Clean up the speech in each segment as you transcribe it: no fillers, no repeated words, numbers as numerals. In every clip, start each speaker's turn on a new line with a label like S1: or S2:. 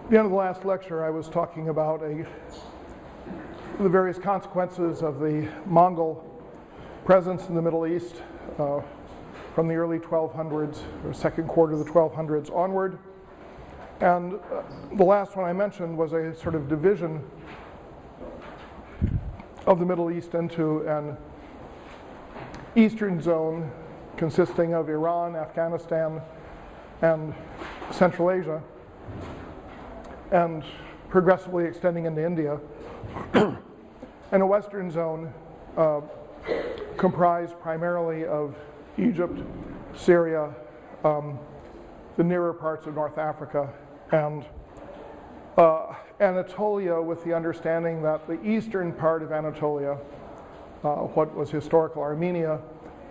S1: At the end of the last lecture, I was talking about the various consequences of the Mongol presence in the Middle East from the early 1200s, or second quarter of the 1200s onward. And the last one I mentioned was a sort of division of the Middle East into an eastern zone consisting of Iran, Afghanistan, and Central Asia, and progressively extending into India, and a western zone comprised primarily of Egypt, Syria, the nearer parts of North Africa, and Anatolia, with the understanding that the eastern part of Anatolia, what was historical Armenia,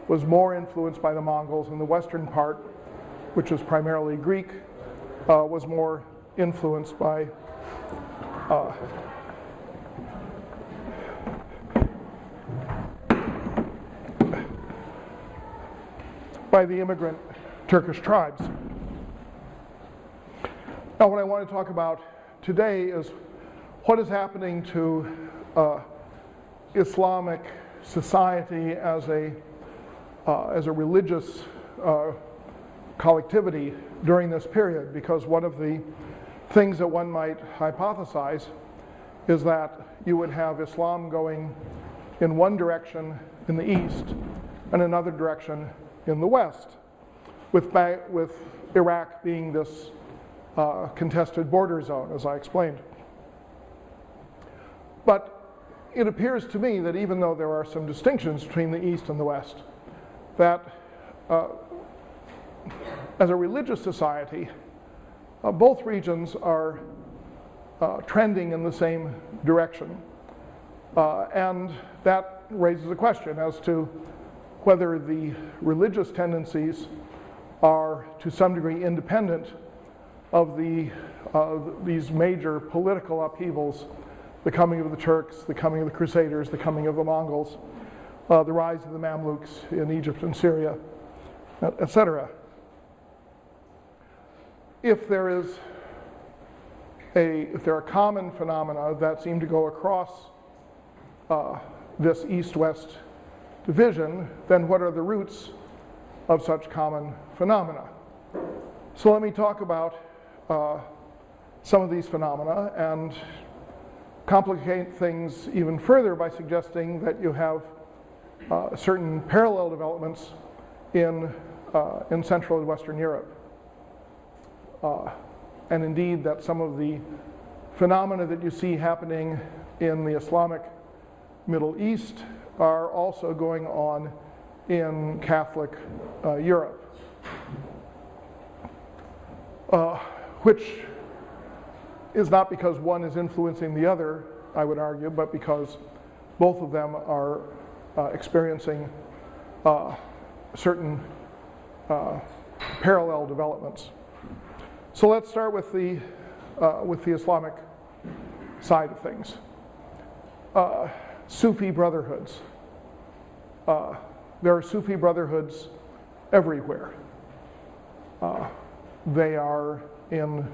S1: was more influenced by the Mongols, and the western part, which is primarily Greek, was more influenced by the immigrant Turkish tribes. Now, what I want to talk about today is what is happening to Islamic society as a religious collectivity during this period, because one of the things that one might hypothesize is that you would have Islam going in one direction in the east and another direction in the west, with Iraq being this contested border zone, as I explained. But it appears to me that even though there are some distinctions between the east and the west, that as a religious society, both regions are trending in the same direction. And that raises a question as to whether the religious tendencies are to some degree independent of these major political upheavals, the coming of the Turks, the coming of the Crusaders, the coming of the Mongols, the rise of the Mamluks in Egypt and Syria, etc. If there are common phenomena that seem to go across this east-west division, then what are the roots of such common phenomena? So let me talk about some of these phenomena and complicate things even further by suggesting that you have certain parallel developments in Central and Western Europe. And indeed that some of the phenomena that you see happening in the Islamic Middle East are also going on in Catholic Europe, which is not because one is influencing the other, I would argue, but because both of them are experiencing certain parallel developments. So let's start with the Islamic side of things. Sufi brotherhoods. There are Sufi brotherhoods everywhere. They are in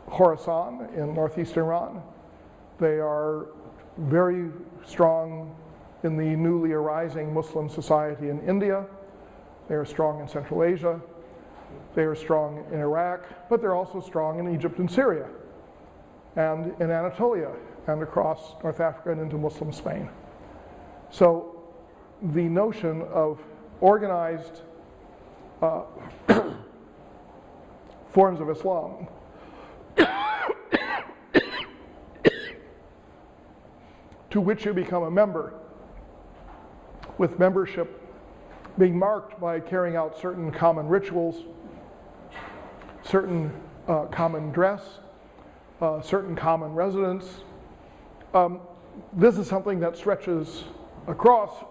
S1: Khorasan in northeast Iran. They are very strong in the newly arising Muslim society in India. They are strong in Central Asia. They are strong in Iraq, but they're also strong in Egypt and Syria, and in Anatolia, and across North Africa and into Muslim Spain. So the notion of organized forms of Islam to which you become a member, with membership being marked by carrying out certain common rituals, certain common dress, certain common residence. This is something that stretches across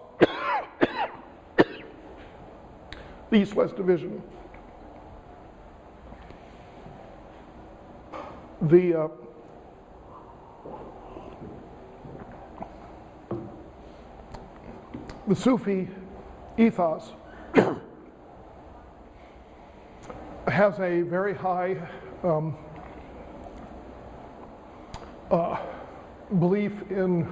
S1: the East-West division. The Sufi ethos has a very high belief in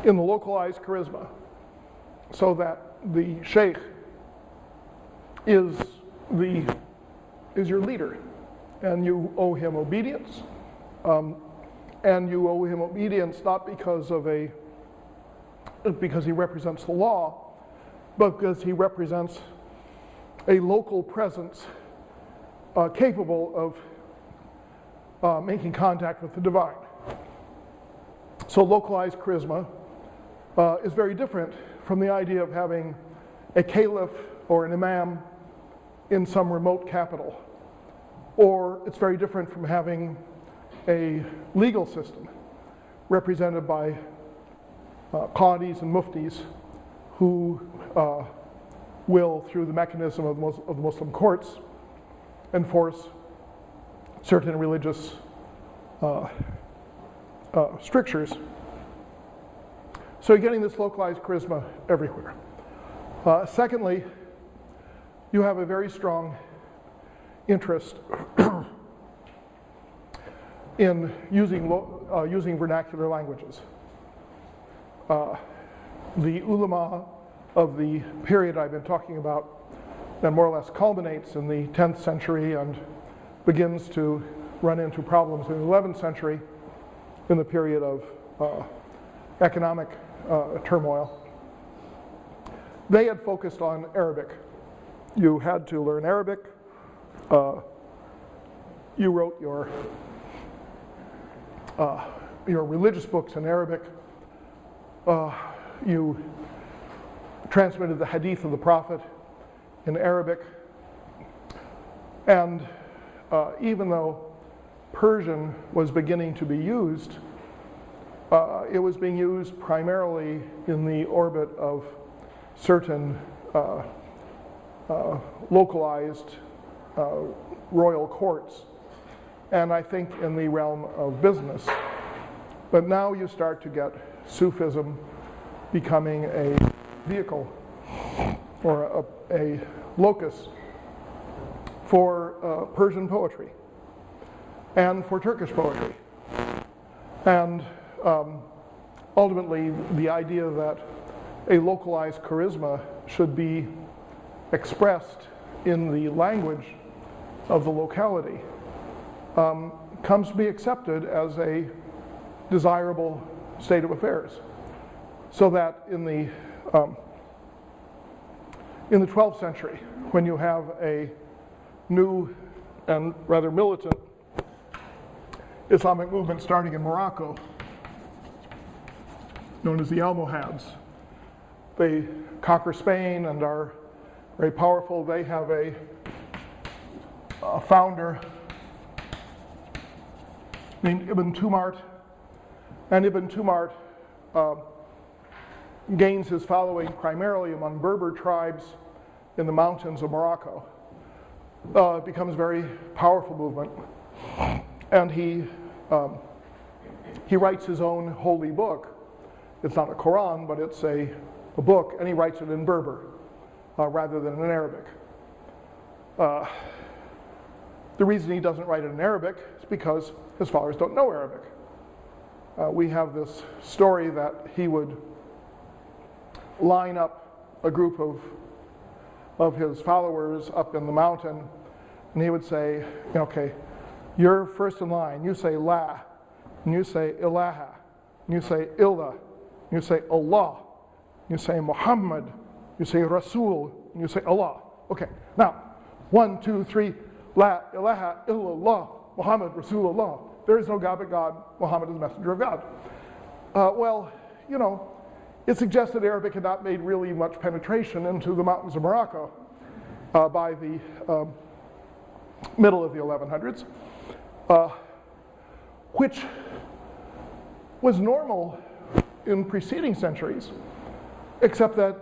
S1: in the localized charisma, so that the sheikh is your leader, and you owe him obedience, and you owe him obedience not because he represents the law, but because he represents a local presence capable of making contact with the divine. So localized charisma is very different from the idea of having a caliph or an imam in some remote capital. Or it's very different from having a legal system represented by qadis and muftis who will, through the mechanism of the Muslim courts, enforce certain religious strictures. So you're getting this localized charisma everywhere. Secondly, you have a very strong interest in using vernacular languages. The ulama of the period I've been talking about that more or less culminates in the 10th century and begins to run into problems in the 11th century in the period of economic turmoil. They had focused on Arabic. You had to learn Arabic. You wrote your religious books in Arabic. You transmitted the hadith of the Prophet in Arabic. And even though Persian was beginning to be used, it was being used primarily in the orbit of certain localized royal courts, and I think in the realm of business. But now you start to get Sufism becoming a vehicle or a locus for Persian poetry and for Turkish poetry. And ultimately, the idea that a localized charisma should be expressed in the language of the locality comes to be accepted as a desirable state of affairs. So that in the 12th century, when you have a new and rather militant Islamic movement starting in Morocco, known as the Almohads, they conquer Spain and are very powerful. They have a founder named Ibn Tumart, and Ibn Tumart gains his following primarily among Berber tribes in the mountains of Morocco. It becomes a very powerful movement, and he writes his own holy book. It's not a Quran, but it's a book, and he writes it in Berber rather than in Arabic. The reason he doesn't write it in Arabic is because his followers don't know Arabic. We have this story that he would line up a group of his followers up in the mountain, and he would say, okay, you're first in line. You say La, and you say Ilaha, and you say Illah, and you say Allah, you say Muhammad, you say Rasul, and you say Allah. Okay, now, 1, 2, 3, La ilaha illallah, Muhammad Rasulullah. There is no God but God, Muhammad is the messenger of God. Well, it suggests that Arabic had not made really much penetration into the mountains of Morocco by the middle of the 1100s, which was normal in preceding centuries, except that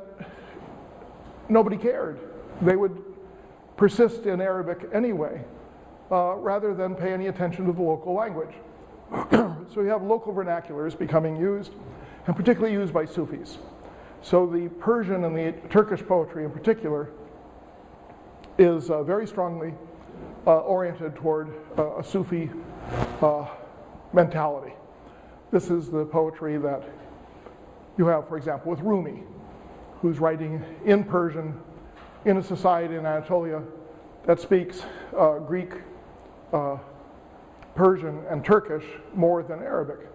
S1: nobody cared. They would persist in Arabic anyway, rather than pay any attention to the local language. So you have local vernaculars becoming used, and particularly used by Sufis. So the Persian and the Turkish poetry in particular is very strongly oriented toward a Sufi mentality. This is the poetry that you have, for example, with Rumi, who's writing in Persian in a society in Anatolia that speaks Greek, Persian, and Turkish more than Arabic.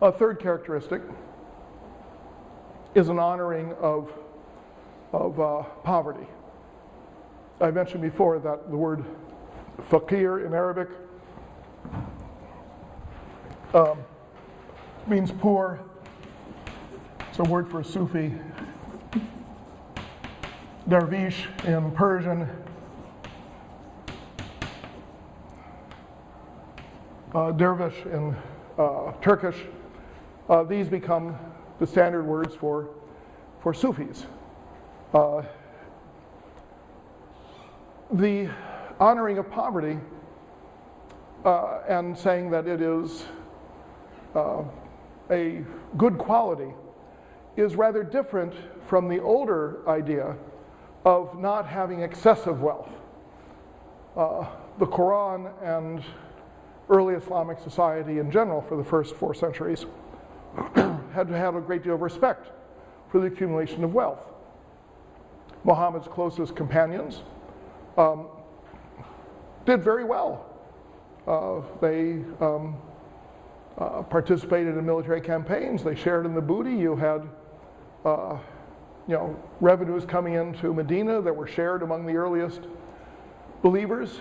S1: A third characteristic is an honoring of poverty. I mentioned before that the word fakir in Arabic means poor. It's a word for Sufi. Dervish in Persian. Dervish in Turkish. These become the standard words for Sufis. The honoring of poverty and saying that it is a good quality is rather different from the older idea of not having excessive wealth. The Quran and early Islamic society in general for the first 4 centuries had to have a great deal of respect for the accumulation of wealth. Muhammad's closest companions did very well. They participated in military campaigns. They shared in the booty. You had revenues coming into Medina that were shared among the earliest believers.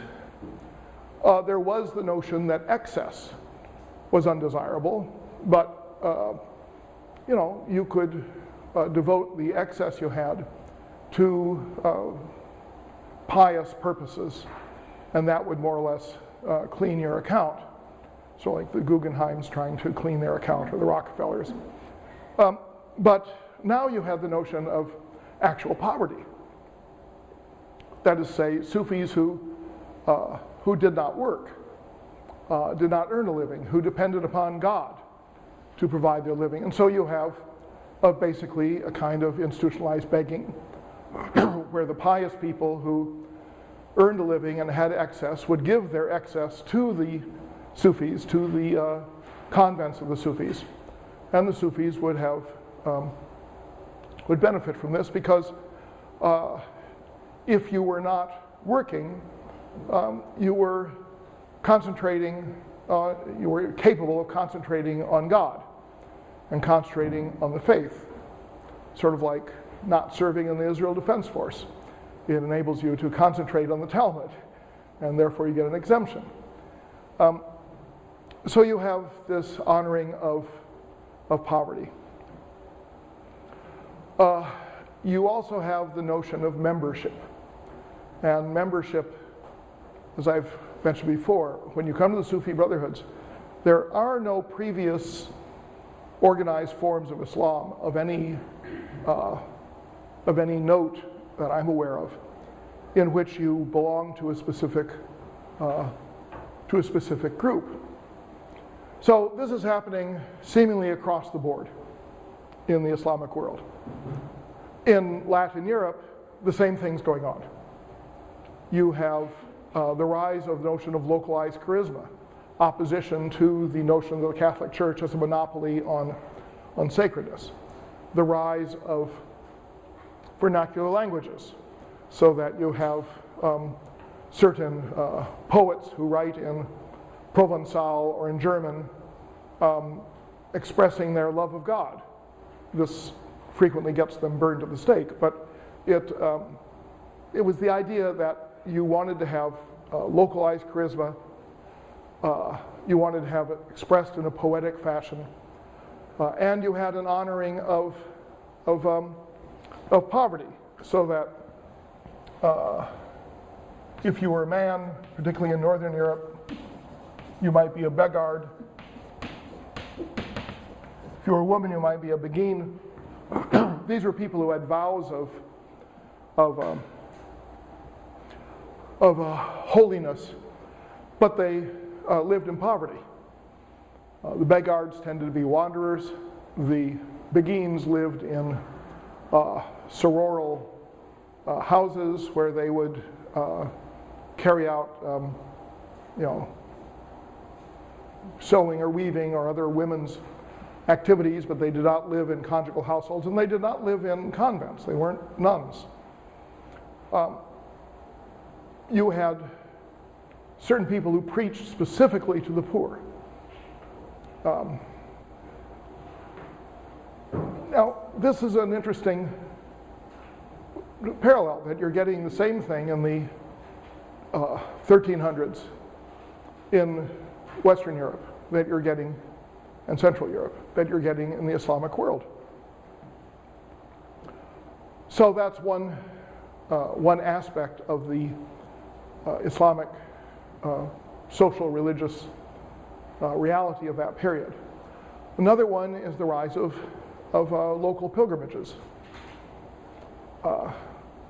S1: There was the notion that excess was undesirable, but you could devote the excess you had to pious purposes, and that would more or less clean your account. So like the Guggenheims trying to clean their account, or the Rockefellers. But now you have the notion of actual poverty. That is to say, Sufis who did not work, did not earn a living, who depended upon God to provide their living. And so you have basically a kind of institutionalized begging where the pious people who earned a living and had excess would give their excess to the Sufis, to the convents of the Sufis. And the Sufis would have would benefit from this because if you were not working, you were concentrating, you were capable of concentrating on God and concentrating on the faith. Sort of like not serving in the Israel Defense Force. It enables you to concentrate on the Talmud, and therefore you get an exemption. So you have this honoring of poverty. You also have the notion of membership. And membership, as I've mentioned before, when you come to the Sufi brotherhoods, there are no previous organized forms of Islam of any note that I'm aware of in which you belong to a specific group. So this is happening seemingly across the board in the Islamic world. In Latin Europe, the same thing's going on. You have the rise of the notion of localized charisma, opposition to the notion of the Catholic Church as a monopoly on sacredness, the rise of vernacular languages, so that you have certain poets who write in Provençal or in German expressing their love of God. This frequently gets them burned at the stake, but it was the idea that you wanted to have localized charisma, you wanted to have it expressed in a poetic fashion, and you had an honoring of poverty, so that if you were a man, particularly in Northern Europe, you might be a begard. If you were a woman, you might be a beguine. These were people who had vows of holiness, but they lived in poverty. The Beggars tended to be wanderers. The Beguines lived in sororal houses where they would carry out, sewing or weaving or other women's activities, but they did not live in conjugal households, and they did not live in convents. They weren't nuns. You had certain people who preached specifically to the poor. Now, this is an interesting parallel, that you're getting the same thing in the 1300s in Western Europe that you're getting, and Central Europe, that you're getting in the Islamic world. So that's one aspect of the Islamic social religious reality of that period. Another one is the rise of local pilgrimages.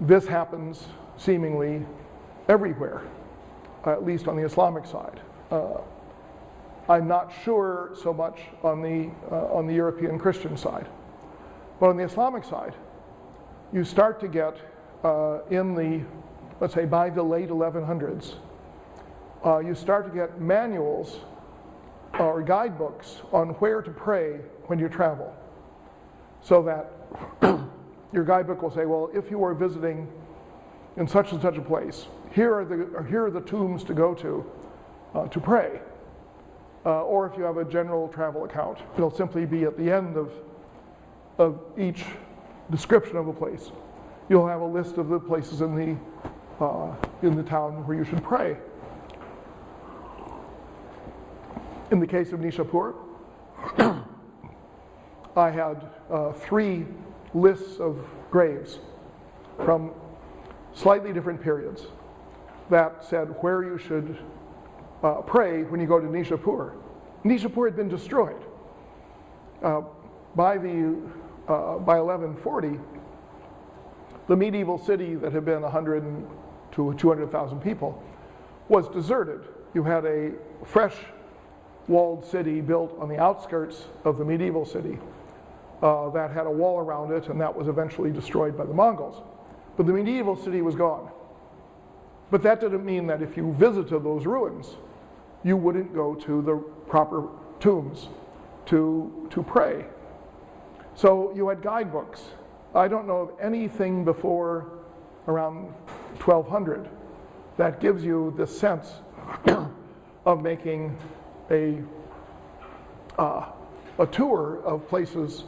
S1: This happens seemingly everywhere, at least on the Islamic side. I'm not sure so much on the European Christian side, but on the Islamic side, you start to get let's say by the late 1100s, you start to get manuals or guidebooks on where to pray when you travel, so that your guidebook will say, well, if you are visiting in such and such a place, here are the tombs to go to pray. Or if you have a general travel account, it'll simply be at the end of each description of a place. You'll have a list of the places in the town where you should pray. In the case of Nishapur, I had 3 lists of graves from slightly different periods that said where you should pray when you go to Nishapur. Nishapur had been destroyed. By 1140, the medieval city that had been 100 to 200,000 people was deserted. You had a fresh walled city built on the outskirts of the medieval city that had a wall around it, and that was eventually destroyed by the Mongols. But the medieval city was gone. But that didn't mean that if you visited those ruins, you wouldn't go to the proper tombs to pray. So you had guidebooks. I don't know of anything before around 1200 that gives you this sense of making a tour of places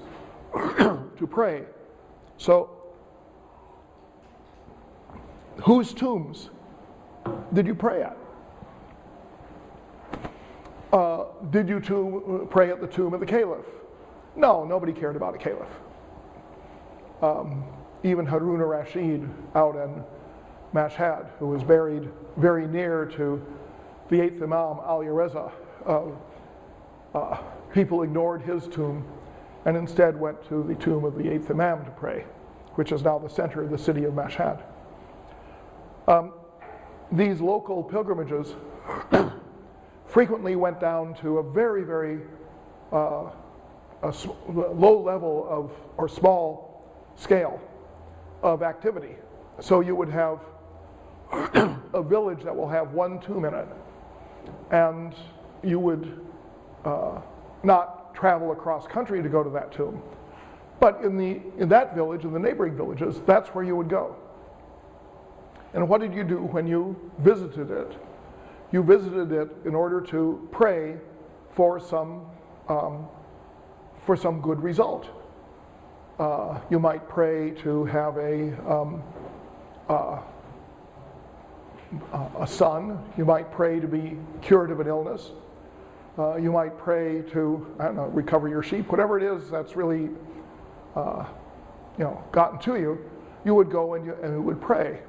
S1: to pray. So, whose tombs did you pray at? Did you pray at the tomb of the caliph? No, nobody cared about a caliph. Even Harun al-Rashid out in Mashhad, who was buried very near to the 8th Imam, Ali Reza, people ignored his tomb and instead went to the tomb of the 8th Imam to pray, which is now the center of the city of Mashhad. These local pilgrimages frequently went down to a very, very low level of, or small scale of activity. So you would have a village that will have 1 tomb in it, and you would not travel across country to go to that tomb. But in that village, in the neighboring villages, that's where you would go. And what did you do when you visited it? You visited it in order to pray for some good result. You might pray to have a son. You might pray to be cured of an illness. You might pray to, I don't know, recover your sheep. Whatever it is that's really, gotten to you, you would go and you would pray.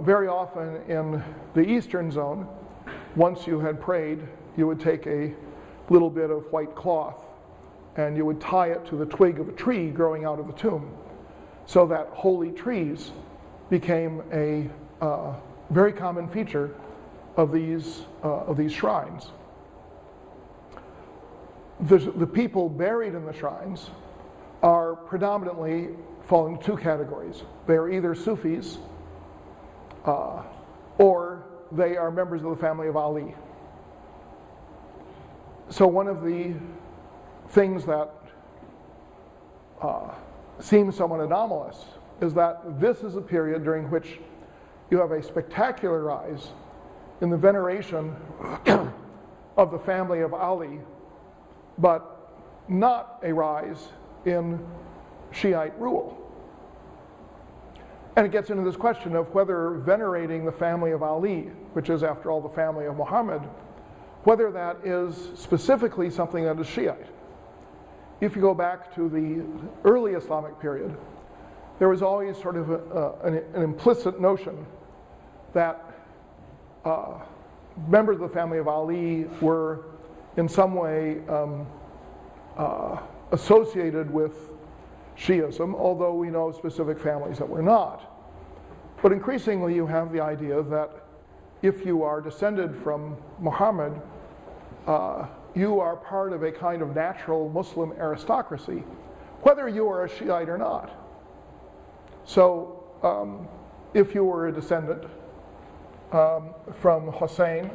S1: Very often in the eastern zone, once you had prayed, you would take a little bit of white cloth and you would tie it to the twig of a tree growing out of the tomb, so that holy trees became a very common feature of these shrines. the people buried in the shrines are predominantly fall into two categories. They are either Sufis or they are members of the family of Ali. So one of the things that seems somewhat anomalous is that this is a period during which you have a spectacular rise in the veneration of the family of Ali, but not a rise in Shiite rule. And it gets into this question of whether venerating the family of Ali, which is after all the family of Muhammad, whether that is specifically something that is Shiite. If you go back to the early Islamic period, there was always sort of an implicit notion that members of the family of Ali were in some way associated with Shiism, although we know specific families that were not. But increasingly you have the idea that if you are descended from Muhammad, you are part of a kind of natural Muslim aristocracy, whether you are a Shiite or not. So if you were a descendant from Hussein,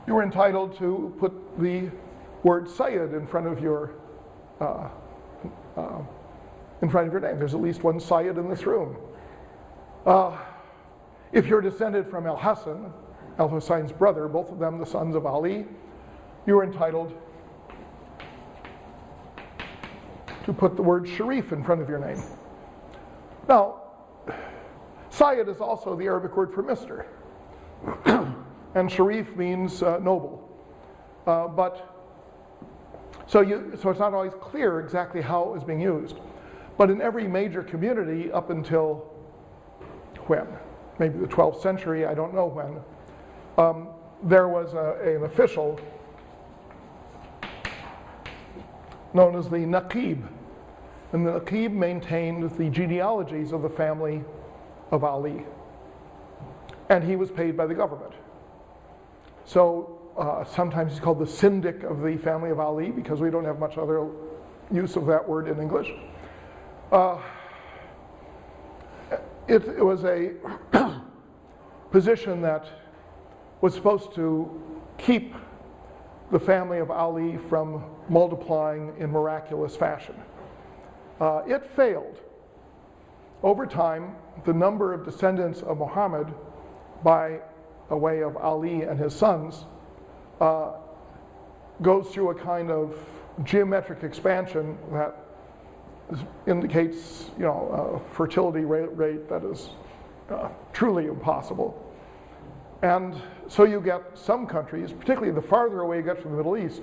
S1: you were entitled to put the word Sayyid in front of your name. There's at least one Sayyid in this room. If you're descended from Al-Hassan, Al-Hussein's brother, both of them the sons of Ali, you are entitled to put the word Sharif in front of your name. Now, Sayyid is also the Arabic word for Mr. And Sharif means noble. So it's not always clear exactly how it was being used. But in every major community up until when? Maybe the 12th century, I don't know when, there was an official known as the Naqib. And the Naqib maintained the genealogies of the family of Ali. And he was paid by the government. So sometimes he's called the syndic of the family of Ali because we don't have much other use of that word in English. It was a position that was supposed to keep the family of Ali from multiplying in miraculous fashion. It failed. Over time, the number of descendants of Muhammad by a way of Ali and his sons goes through a kind of geometric expansion that indicates, a fertility rate that is truly impossible. And so you get some countries, particularly the farther away you get from the Middle East,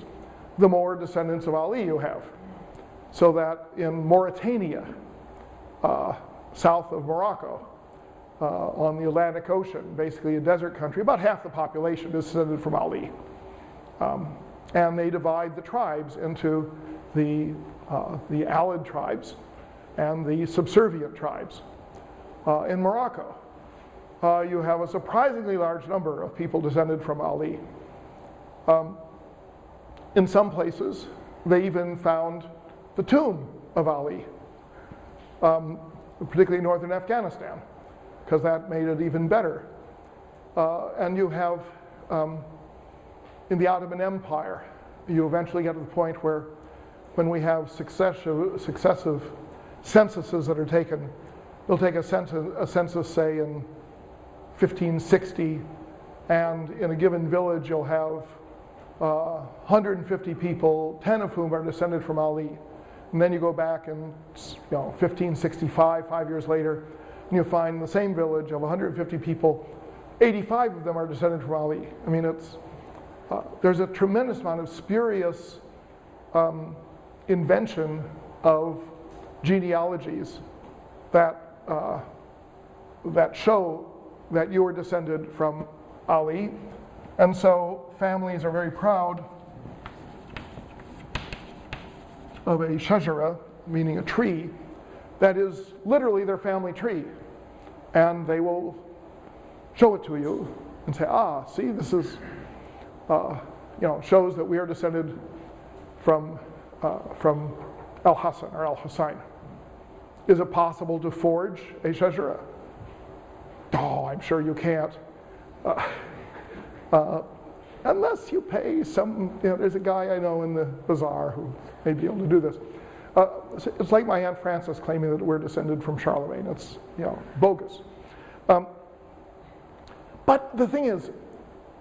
S1: the more descendants of Ali you have. So that in Mauritania, south of Morocco, on the Atlantic Ocean, basically a desert country, about half the population is descended from Ali. And they divide the tribes into the Alid tribes and the subservient tribes. In Morocco, you have a surprisingly large number of people descended from Ali. In some places, they even found the tomb of Ali, particularly in northern Afghanistan, because that made it even better. And you have, in the Ottoman Empire, you eventually get to the point where when we have successive censuses that are taken, they'll take a census, say, in 1560, and in a given village you'll have 150 people, 10 of whom are descended from Ali. And then you go back in 1565, 5 years later, and you find the same village of 150 people, 85 of them are descended from Ali. I mean, there's a tremendous amount of spurious invention of genealogies that show that you were descended from Ali. And so families are very proud of a shajara, meaning a tree, that is literally their family tree. And they will show it to you and say, see, this is shows that we are descended from Al-Hassan or Al-Hussein. Is it possible to forge a shajara? Oh, I'm sure you can't. Unless you pay some, there's a guy I know in the bazaar who may be able to do this. It's like my Aunt Frances claiming that we're descended from Charlemagne. It's, bogus. But the thing is,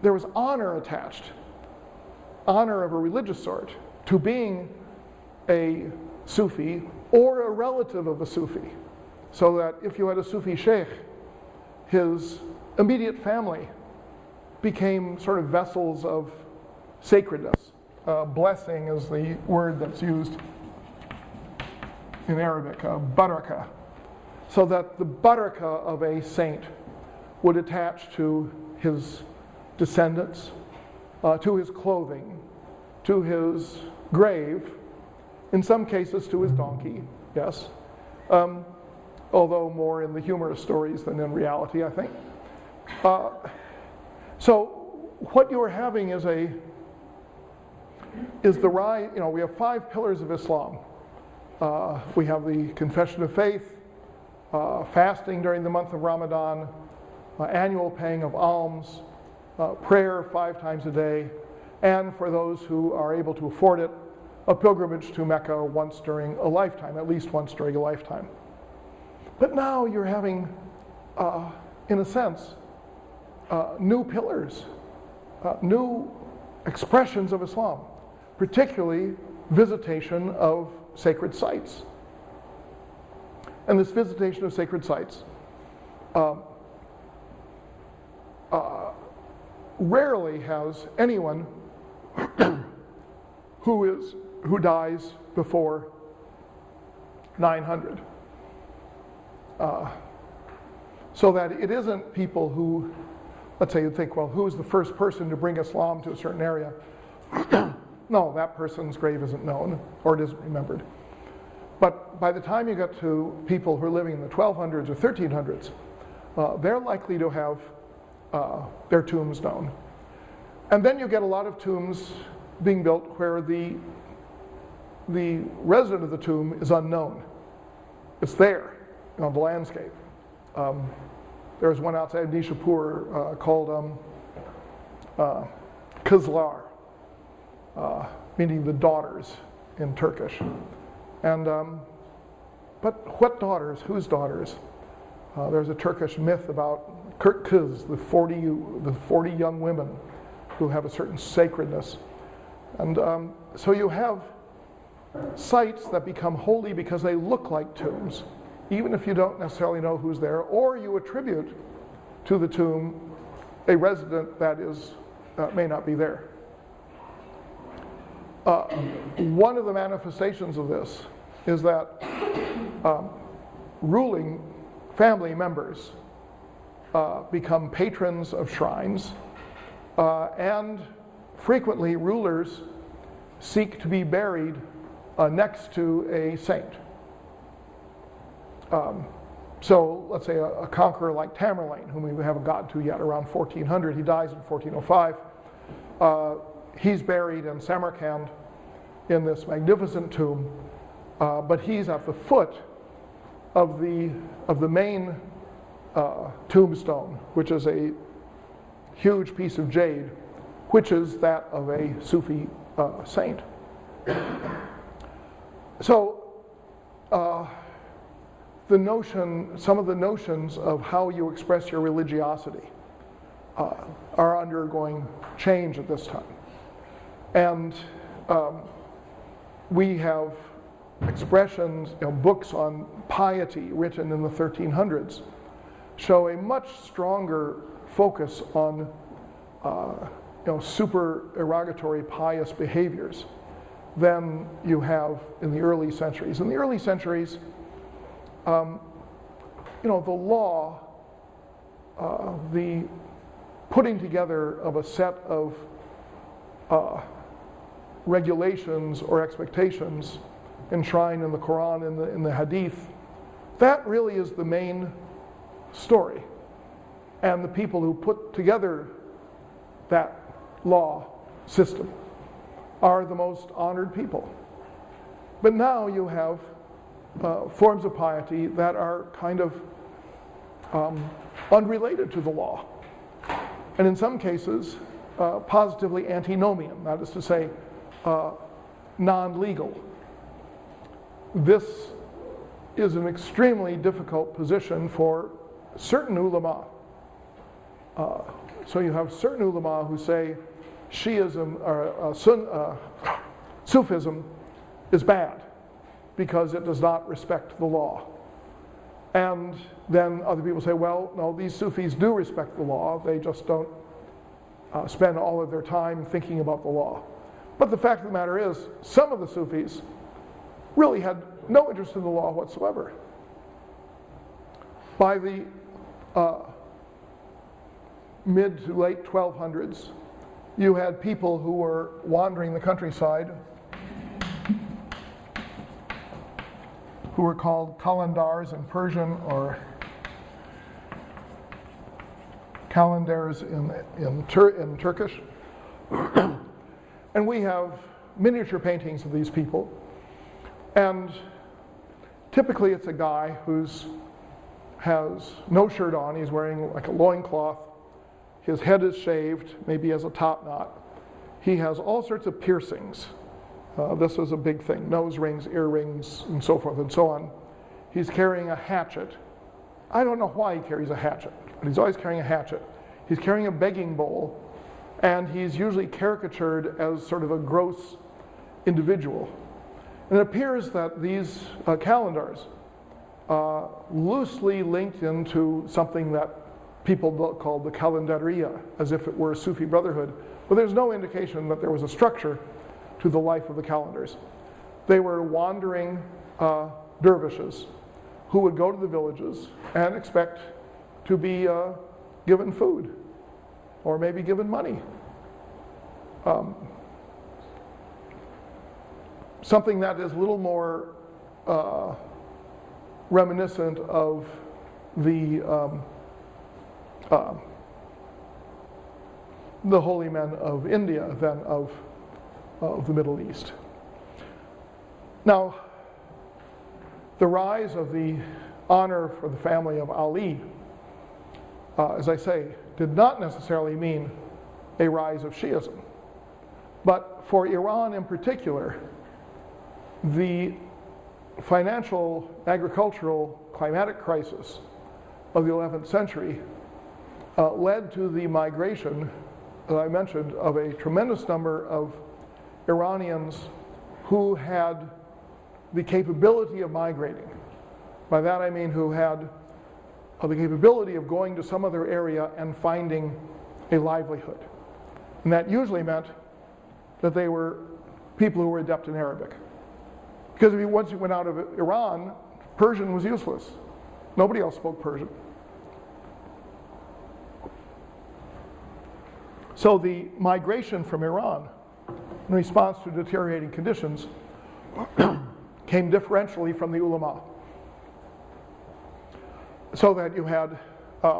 S1: there was honor attached, honor of a religious sort, to being a Sufi or a relative of a Sufi. So that if you had a Sufi sheikh, his immediate family became sort of vessels of sacredness. Blessing is the word that's used in Arabic, baraka. So that the baraka of a saint would attach to his descendants, to his clothing, to his grave, in some cases to his donkey, yes. Although more in the humorous stories than in reality, I think. So what you are having is the rise, we have 5 pillars of Islam. We have the confession of faith, fasting during the month of Ramadan, annual paying of alms, prayer 5 times a day, and for those who are able to afford it, a pilgrimage to Mecca once during a lifetime, at least once during a lifetime. But now you're having, in a sense, new pillars, new expressions of Islam, particularly visitation of sacred sites. And this visitation of sacred sites rarely has anyone who dies before 900. So that it isn't people who, let's say you think, well, who's the first person to bring Islam to a certain area? No, that person's grave isn't known or it isn't remembered. But by the time you get to people who are living in the 1200s or 1300s, they're likely to have their tombs known. And then you get a lot of tombs being built where the resident of the tomb is unknown. It's there on the landscape. There's one outside Nishapur called Kızlar, meaning the daughters in Turkish. And but what daughters? Whose daughters? There's a Turkish myth about Kız, the 40 young women who have a certain sacredness. And so you have sites that become holy because they look like tombs, even if you don't necessarily know who's there, or you attribute to the tomb a resident that may not be there. One of the manifestations of this is that ruling family members become patrons of shrines, and frequently rulers seek to be buried next to a saint. So let's say a conqueror like Tamerlane, whom we haven't gotten to yet, around 1400, he dies in 1405. He's buried in Samarkand in this magnificent tomb, but he's at the foot of the main tombstone, which is a huge piece of jade, which is that of a Sufi saint. So some of the notions of how you express your religiosity are undergoing change at this time. And we have expressions, books on piety written in the 1300s show a much stronger focus on supererogatory pious behaviors than you have in the early centuries. In the early centuries, the law, the putting together of a set of regulations or expectations enshrined in the Quran, in the Hadith, that really is the main story. And the people who put together that law system, are the most honored people. But now you have forms of piety that are kind of unrelated to the law, and in some cases positively antinomian, that is to say, non-legal. This is an extremely difficult position for certain ulama. So you have certain ulama who say Shiism or Sufism is bad because it does not respect the law. And then other people say, well, no, these Sufis do respect the law, they just don't spend all of their time thinking about the law. But the fact of the matter is, some of the Sufis really had no interest in the law whatsoever. By the mid to late 1200s, you had people who were wandering the countryside who were called Kalandars in Persian, or Calendars in Turkish. And we have miniature paintings of these people. And typically it's a guy who has no shirt on, he's wearing like a loincloth, his head is shaved, maybe he has a top knot. He has all sorts of piercings. This is a big thing, nose rings, earrings, and so forth and so on. He's carrying a hatchet. I don't know why he carries a hatchet, but he's always carrying a hatchet. He's carrying a begging bowl, and he's usually caricatured as sort of a gross individual. And it appears that these calendars loosely linked into something that people called the Calendaria, as if it were a Sufi brotherhood, but there's no indication that there was a structure to the life of the calendars. They were wandering dervishes who would go to the villages and expect to be given food or maybe given money. Something that is a little more reminiscent of the holy men of India than of the Middle East. Now, the rise of the honor for the family of Ali, as I say, did not necessarily mean a rise of Shiism. But for Iran in particular, the financial, agricultural, climatic crisis of the 11th century led to the migration, as I mentioned, of a tremendous number of Iranians who had the capability of migrating. By that I mean who had the capability of going to some other area and finding a livelihood. And that usually meant that they were people who were adept in Arabic. Because once you went out of Iran, Persian was useless. Nobody else spoke Persian. So the migration from Iran in response to deteriorating conditions came differentially from the ulama. So that you had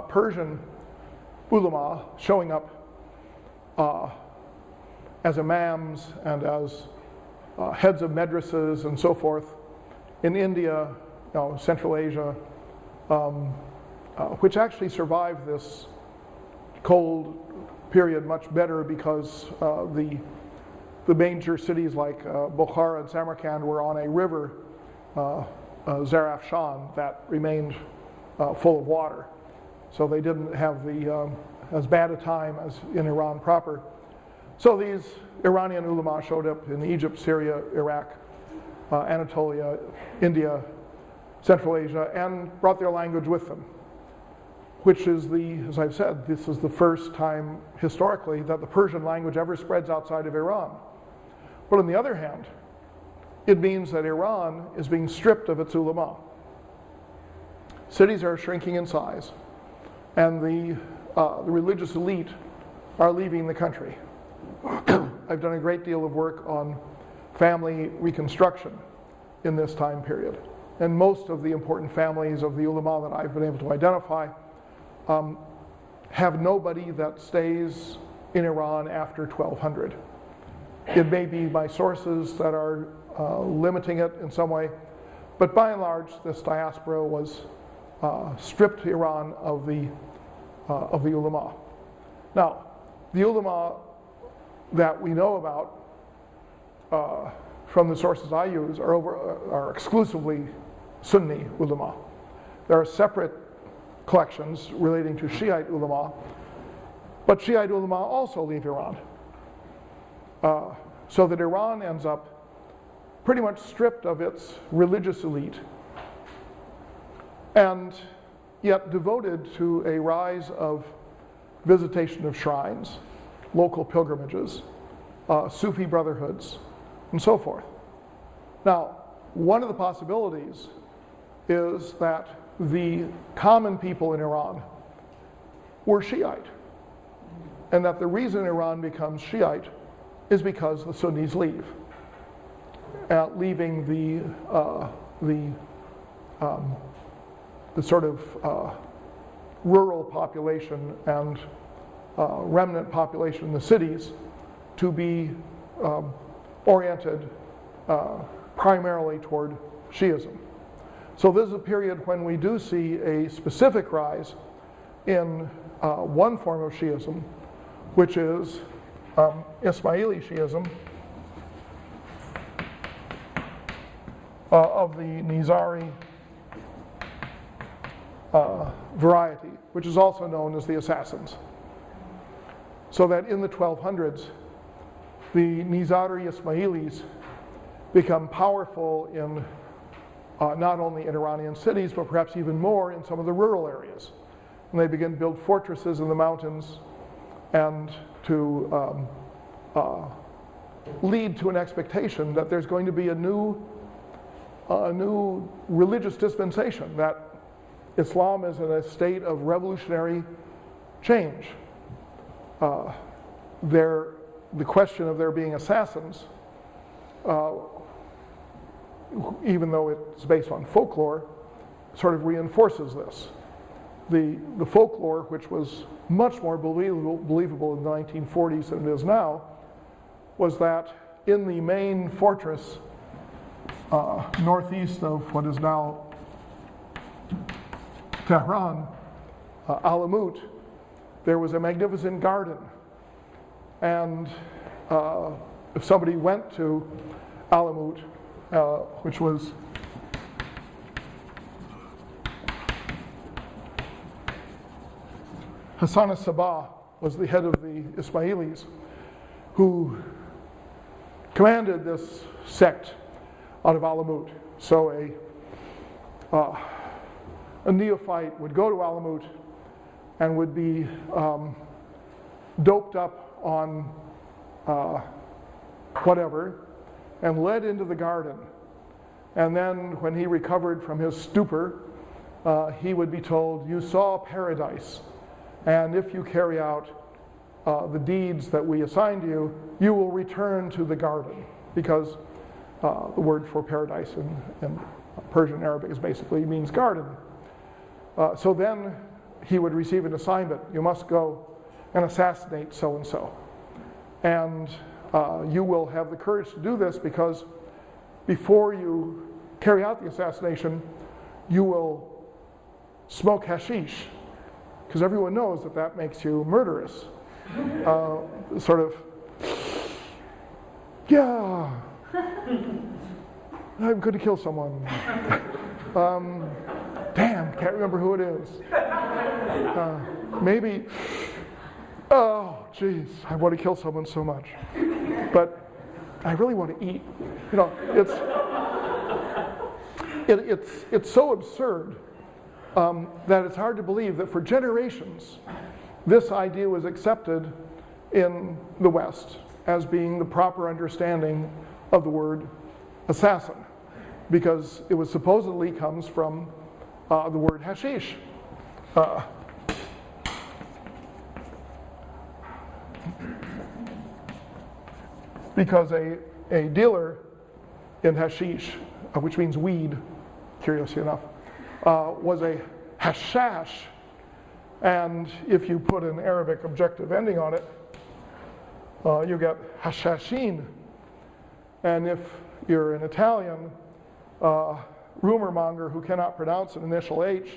S1: Persian ulama showing up as imams and as heads of madrasas and so forth in India, Central Asia, which actually survived this cold period much better because the major cities like Bukhara and Samarkand were on a river, Zarafshan, that remained full of water. So they didn't have as bad a time as in Iran proper. So these Iranian ulama showed up in Egypt, Syria, Iraq, Anatolia, India, Central Asia, and brought their language with them, which is as I've said, this is the first time historically that the Persian language ever spreads outside of Iran. But on the other hand, it means that Iran is being stripped of its ulama. Cities are shrinking in size, and the religious elite are leaving the country. I've done a great deal of work on family reconstruction in this time period. And most of the important families of the ulama that I've been able to identify have nobody that stays in Iran after 1200. It may be my sources that are limiting it in some way, but by and large, this diaspora was stripped Iran of the ulama. Now, the ulama that we know about from the sources I use are exclusively Sunni ulama. There are separate collections relating to Shiite ulama, but Shiite ulama also leave Iran. So that Iran ends up pretty much stripped of its religious elite and yet devoted to a rise of visitation of shrines, local pilgrimages, Sufi brotherhoods, and so forth. Now, one of the possibilities is that the common people in Iran were Shiite, and that the reason Iran becomes Shiite is because the Sunnis leave, leaving the sort of rural population and remnant population in the cities to be oriented primarily toward Shiism. So this is a period when we do see a specific rise in one form of Shiism, which is Ismaili Shiism of the Nizari variety, which is also known as the Assassins. So that in the 1200s, the Nizari Ismailis become powerful in not only in Iranian cities, but perhaps even more in some of the rural areas. And they begin to build fortresses in the mountains and to lead to an expectation that there's going to be a new religious dispensation, that Islam is in a state of revolutionary change. The question of there being assassins, even though it's based on folklore, sort of reinforces this. The folklore, which was much more believable in the 1940s than it is now, was that in the main fortress northeast of what is now Tehran, Alamut, there was a magnificent garden. And if somebody went to Alamut, which was Hassan al-Sabah was the head of the Ismailis, who commanded this sect out of Alamut. So a neophyte would go to Alamut and would be doped up on whatever and led into the garden. And then when he recovered from his stupor, he would be told, "You saw paradise, and if you carry out the deeds that we assigned you, you will return to the garden," because the word for paradise in Persian Arabic is basically means garden. So then he would receive an assignment. You must go and assassinate so-and-so. And you will have the courage to do this because before you carry out the assassination, you will smoke hashish, because everyone knows that that makes you murderous. Sort of, yeah, I'm going to kill someone. Damn, can't remember who it is. Maybe, oh, geez, I want to kill someone so much. But I really want to eat. You know, it's so absurd that it's hard to believe that for generations, this idea was accepted in the West as being the proper understanding of the word assassin, because it was supposedly comes from the word hashish. Because a dealer in hashish, which means weed, curiously enough, was a hashash, and if you put an Arabic objective ending on it, you get hashashin, And if you're an Italian rumor monger who cannot pronounce an initial H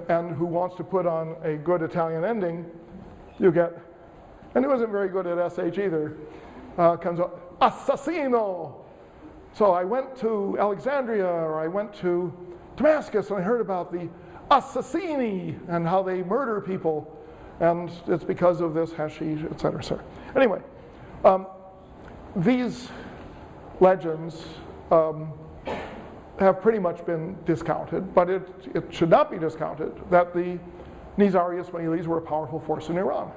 S1: and who wants to put on a good Italian ending, you get, and he wasn't very good at SH either, comes up, assassino. So I went to Alexandria or I went to Damascus and I heard about the assassini and how they murder people, and it's because of this hashish, et cetera, et cetera. Anyway, these legends have pretty much been discounted, but it should not be discounted that the Nizari Ismailis were a powerful force in Iran.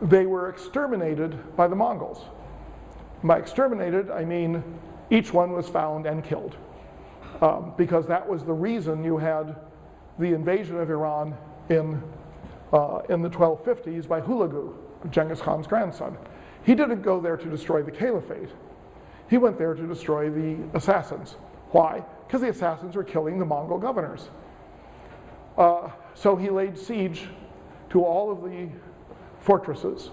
S1: They were exterminated by the Mongols. By exterminated, I mean each one was found and killed, because that was the reason you had the invasion of Iran in the 1250s by Hulagu, Genghis Khan's grandson. He didn't go there to destroy the caliphate. He went there to destroy the assassins. Why? Because the assassins were killing the Mongol governors. So he laid siege to all of the fortresses,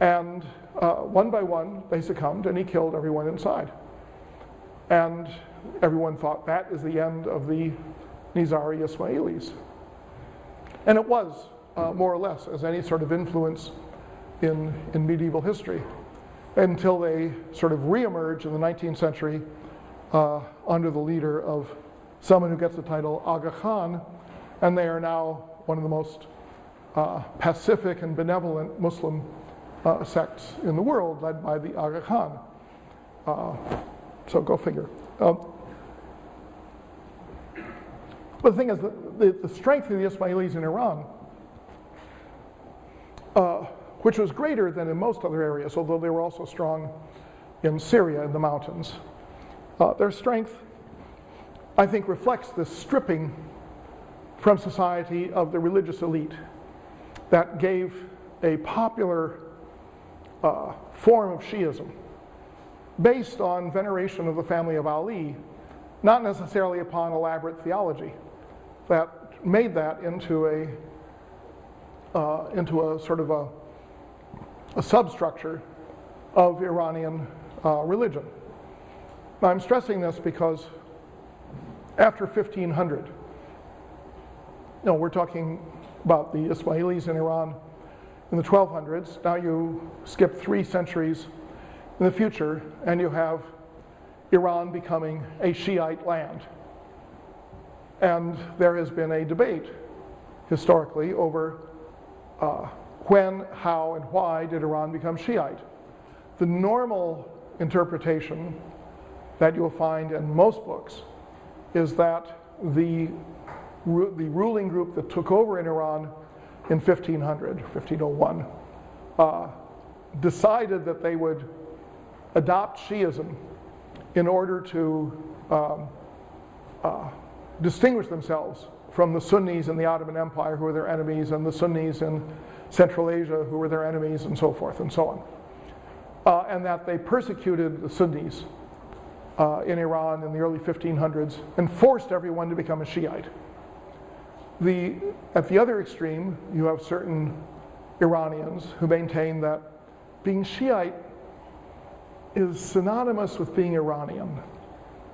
S1: and one by one they succumbed and he killed everyone inside. And everyone thought that is the end of the Nizari Ismailis. And it was, more or less, as any sort of influence in medieval history, until they sort of reemerge in the 19th century under the leader of someone who gets the title Aga Khan, and they are now one of the most pacific and benevolent Muslim sects in the world, led by the Aga Khan. So go figure. But the thing is, the strength of the Ismailis in Iran, which was greater than in most other areas, although they were also strong in Syria in the mountains, their strength, I think, reflects this stripping from society of the religious elite that gave a popular form of Shiism based on veneration of the family of Ali, not necessarily upon elaborate theology, that made that into a sort of a substructure of Iranian religion. Now, I'm stressing this because after 1500, we're talking about the Ismailis in Iran in the 1200s. Now you skip 3 centuries in the future, and you have Iran becoming a Shiite land. And there has been a debate historically over when, how, and why did Iran become Shiite. The normal interpretation that you'll find in most books is that the ruling group that took over in Iran in 1501 decided that they would adopt Shiism in order to distinguish themselves from the Sunnis in the Ottoman Empire, who were their enemies, and the Sunnis in Central Asia, who were their enemies, and so forth and so on. And that they persecuted the Sunnis in Iran in the early 1500s and forced everyone to become a Shiite. At the other extreme, you have certain Iranians who maintain that being Shiite is synonymous with being Iranian,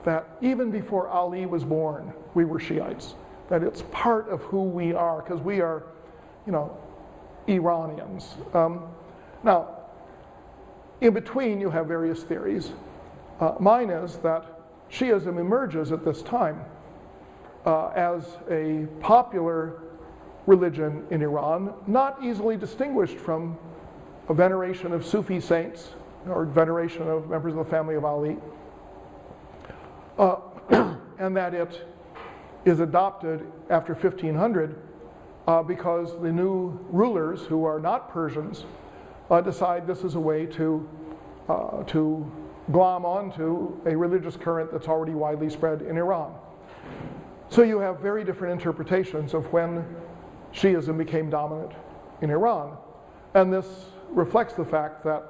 S1: that even before Ali was born, we were Shiites, that it's part of who we are, because we are, Iranians. Now, in between, you have various theories. Mine is that Shiism emerges at this time as a popular religion in Iran, not easily distinguished from a veneration of Sufi saints or veneration of members of the family of Ali, and that it is adopted after 1500 because the new rulers, who are not Persians, decide this is a way to glom onto a religious current that's already widely spread in Iran. So you have very different interpretations of when Shiism became dominant in Iran. And this reflects the fact that,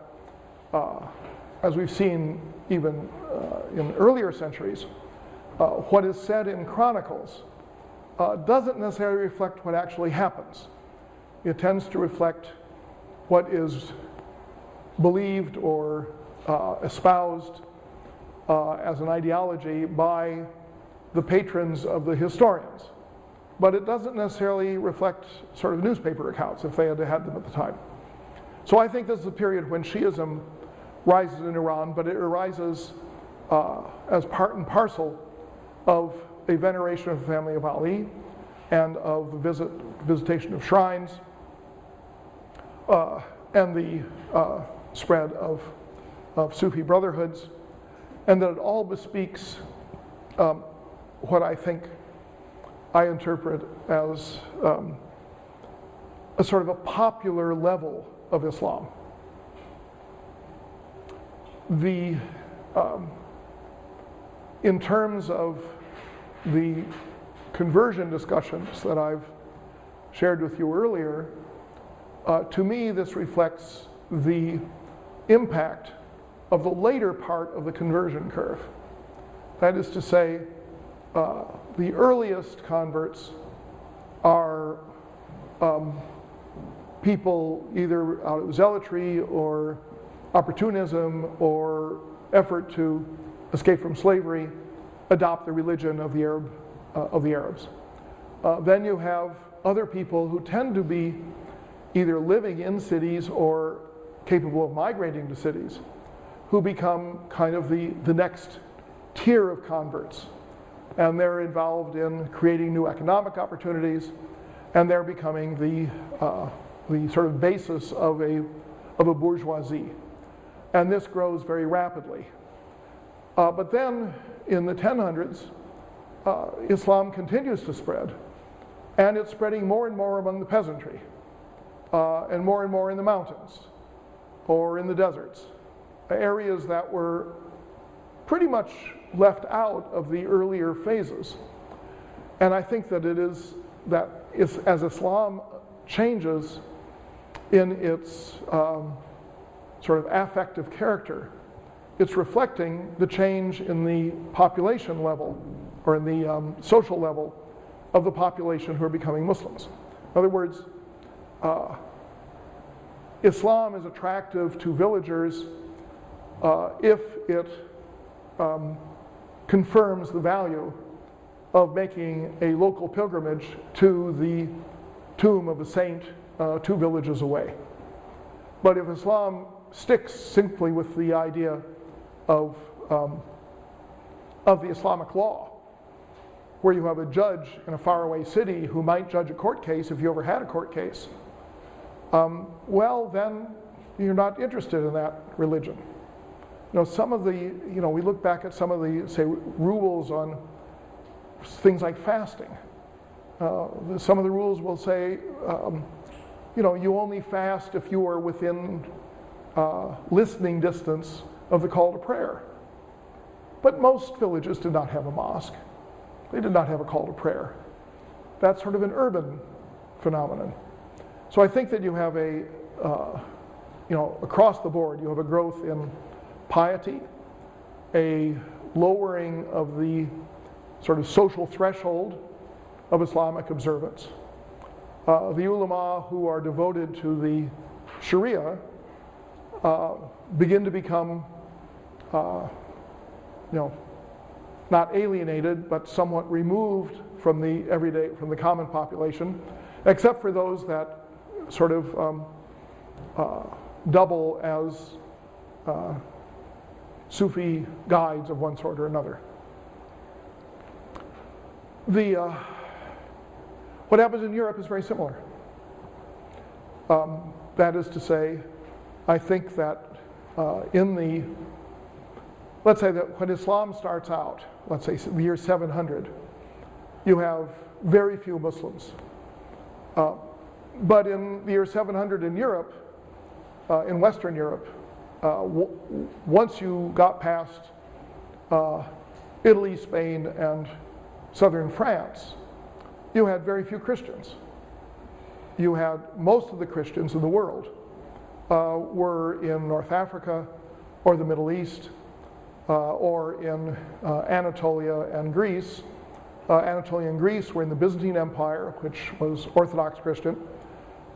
S1: as we've seen even in earlier centuries, what is said in chronicles doesn't necessarily reflect what actually happens. It tends to reflect what is believed or espoused as an ideology by the patrons of the historians. But it doesn't necessarily reflect sort of newspaper accounts if they had had them at the time. So I think this is a period when Shiism rises in Iran, but it arises as part and parcel of a veneration of the family of Ali and of the visitation of shrines and the spread of Sufi brotherhoods, and that it all bespeaks what I think I interpret as a sort of a popular level of Islam. In terms of the conversion discussions that I've shared with you earlier, to me this reflects the impact of the later part of the conversion curve. That is to say, the earliest converts are people either out of zealotry or opportunism or effort to escape from slavery, adopt the religion of the Arabs. Then you have other people who tend to be either living in cities or capable of migrating to cities, who become kind of the next tier of converts. And they're involved in creating new economic opportunities, and they're becoming the sort of basis of a bourgeoisie. And this grows very rapidly. But then in the 1000s, Islam continues to spread, and it's spreading more and more among the peasantry, and more in the mountains or in the deserts, areas that were pretty much left out of the earlier phases. And I think that it is that as Islam changes in its sort of affective character, it's reflecting the change in the population level or in the social level of the population who are becoming Muslims. In other words, Islam is attractive to villagers if it confirms the value of making a local pilgrimage to the tomb of a saint 2 villages away. But if Islam sticks simply with the idea of the Islamic law, where you have a judge in a faraway city who might judge a court case if you ever had a court case, well, then you're not interested in that religion. You know, some of the, we look back at some of the, say, rules on things like fasting. Some of the rules will say, you only fast if you are within listening distance of the call to prayer. But most villages did not have a mosque. They did not have a call to prayer. That's sort of an urban phenomenon. So I think that you have across the board, you have a growth in piety, a lowering of the sort of social threshold of Islamic observance. The ulama who are devoted to the Sharia begin to become, not alienated, but somewhat removed from the common population, except for those that sort of double as Sufi guides of one sort or another. What happens in Europe is very similar. That is to say, I think that let's say that when Islam starts out, let's say the year 700, you have very few Muslims. But in the year 700 in Europe, in Western Europe, once you got past Italy, Spain, and southern France, you had very few Christians. You had most of the Christians in the world were in North Africa or the Middle East or in Anatolia and Greece. Anatolia and Greece were in the Byzantine Empire, which was Orthodox Christian.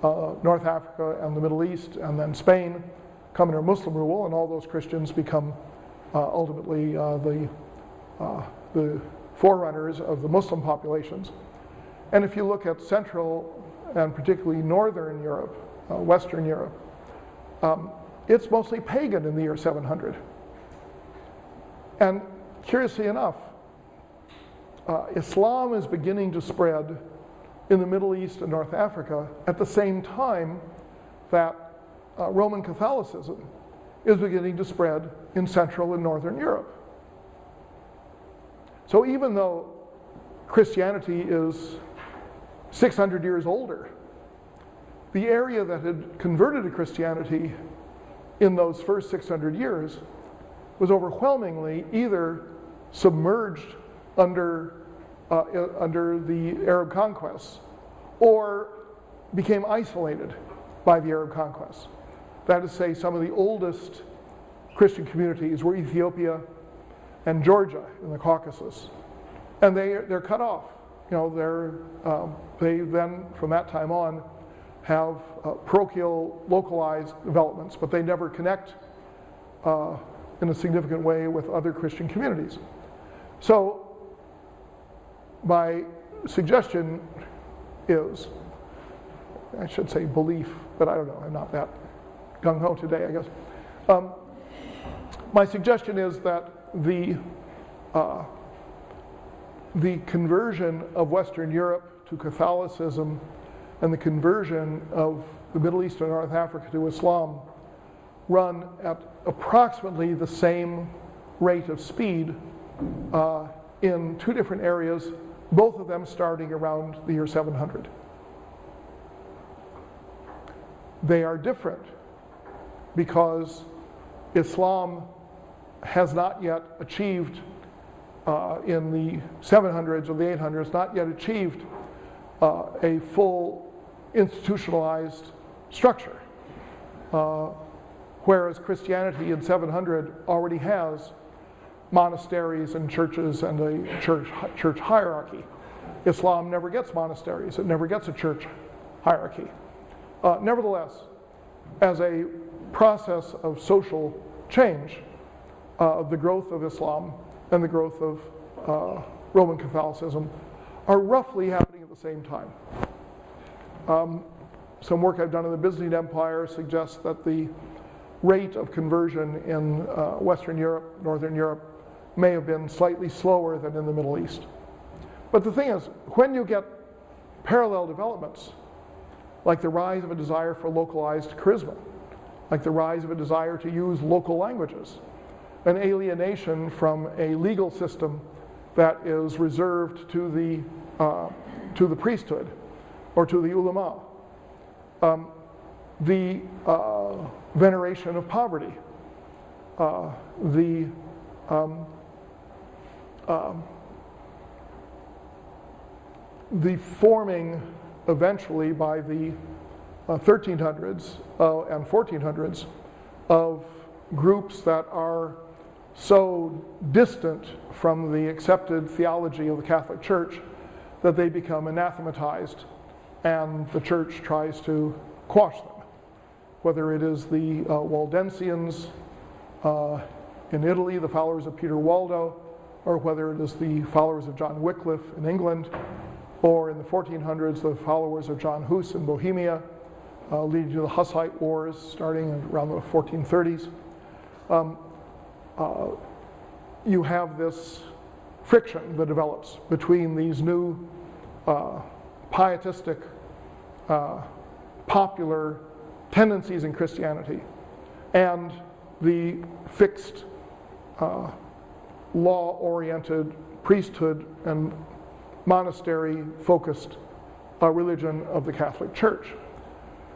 S1: North Africa and the Middle East, and then Spain come under Muslim rule, and all those Christians become ultimately the forerunners of the Muslim populations. And if you look at Central and particularly Northern Europe, Western Europe, it's mostly pagan in the year 700. And curiously enough, Islam is beginning to spread in the Middle East and North Africa at the same time that Roman Catholicism is beginning to spread in Central and Northern Europe. So even though Christianity is 600 years older, the area that had converted to Christianity in those first 600 years was overwhelmingly either submerged under the Arab conquests or became isolated by the Arab conquests. That is to say, some of the oldest Christian communities were Ethiopia and Georgia in the Caucasus, and they're cut off. They then, from that time on, have parochial, localized developments, but they never connect in a significant way with other Christian communities. So my suggestion is, I should say belief, but I don't know, I'm not that gung-ho today, I guess. My suggestion is that the conversion of Western Europe to Catholicism and the conversion of the Middle East and North Africa to Islam run at approximately the same rate of speed in two different areas, both of them starting around the year 700. They are different because Islam has not yet achieved in the 700s or the 800s, not yet achieved a full institutionalized structure, whereas Christianity in 700 already has monasteries and churches and a church hierarchy. Islam never gets monasteries, it never gets a church hierarchy. Nevertheless, as a process of social change, the growth of Islam and the growth of Roman Catholicism are roughly happening at the same time. Some work I've done in the Byzantine Empire suggests that the rate of conversion in Western Europe, Northern Europe, may have been slightly slower than in the Middle East. But the thing is, when you get parallel developments, like the rise of a desire for localized charisma, like the rise of a desire to use local languages, an alienation from a legal system that is reserved to the priesthood or to the ulama, the veneration of poverty, the forming eventually by the 1300s and 1400s of groups that are so distant from the accepted theology of the Catholic Church that they become anathematized and the Church tries to quash them. Whether it is the Waldensians in Italy, the followers of Peter Waldo, or whether it is the followers of John Wycliffe in England, or in the 1400s, the followers of John Hus in Bohemia, leading to the Hussite Wars starting around the 1430s. You have this friction that develops between these new pietistic, popular tendencies in Christianity and the fixed, law-oriented, priesthood and monastery-focused religion of the Catholic Church.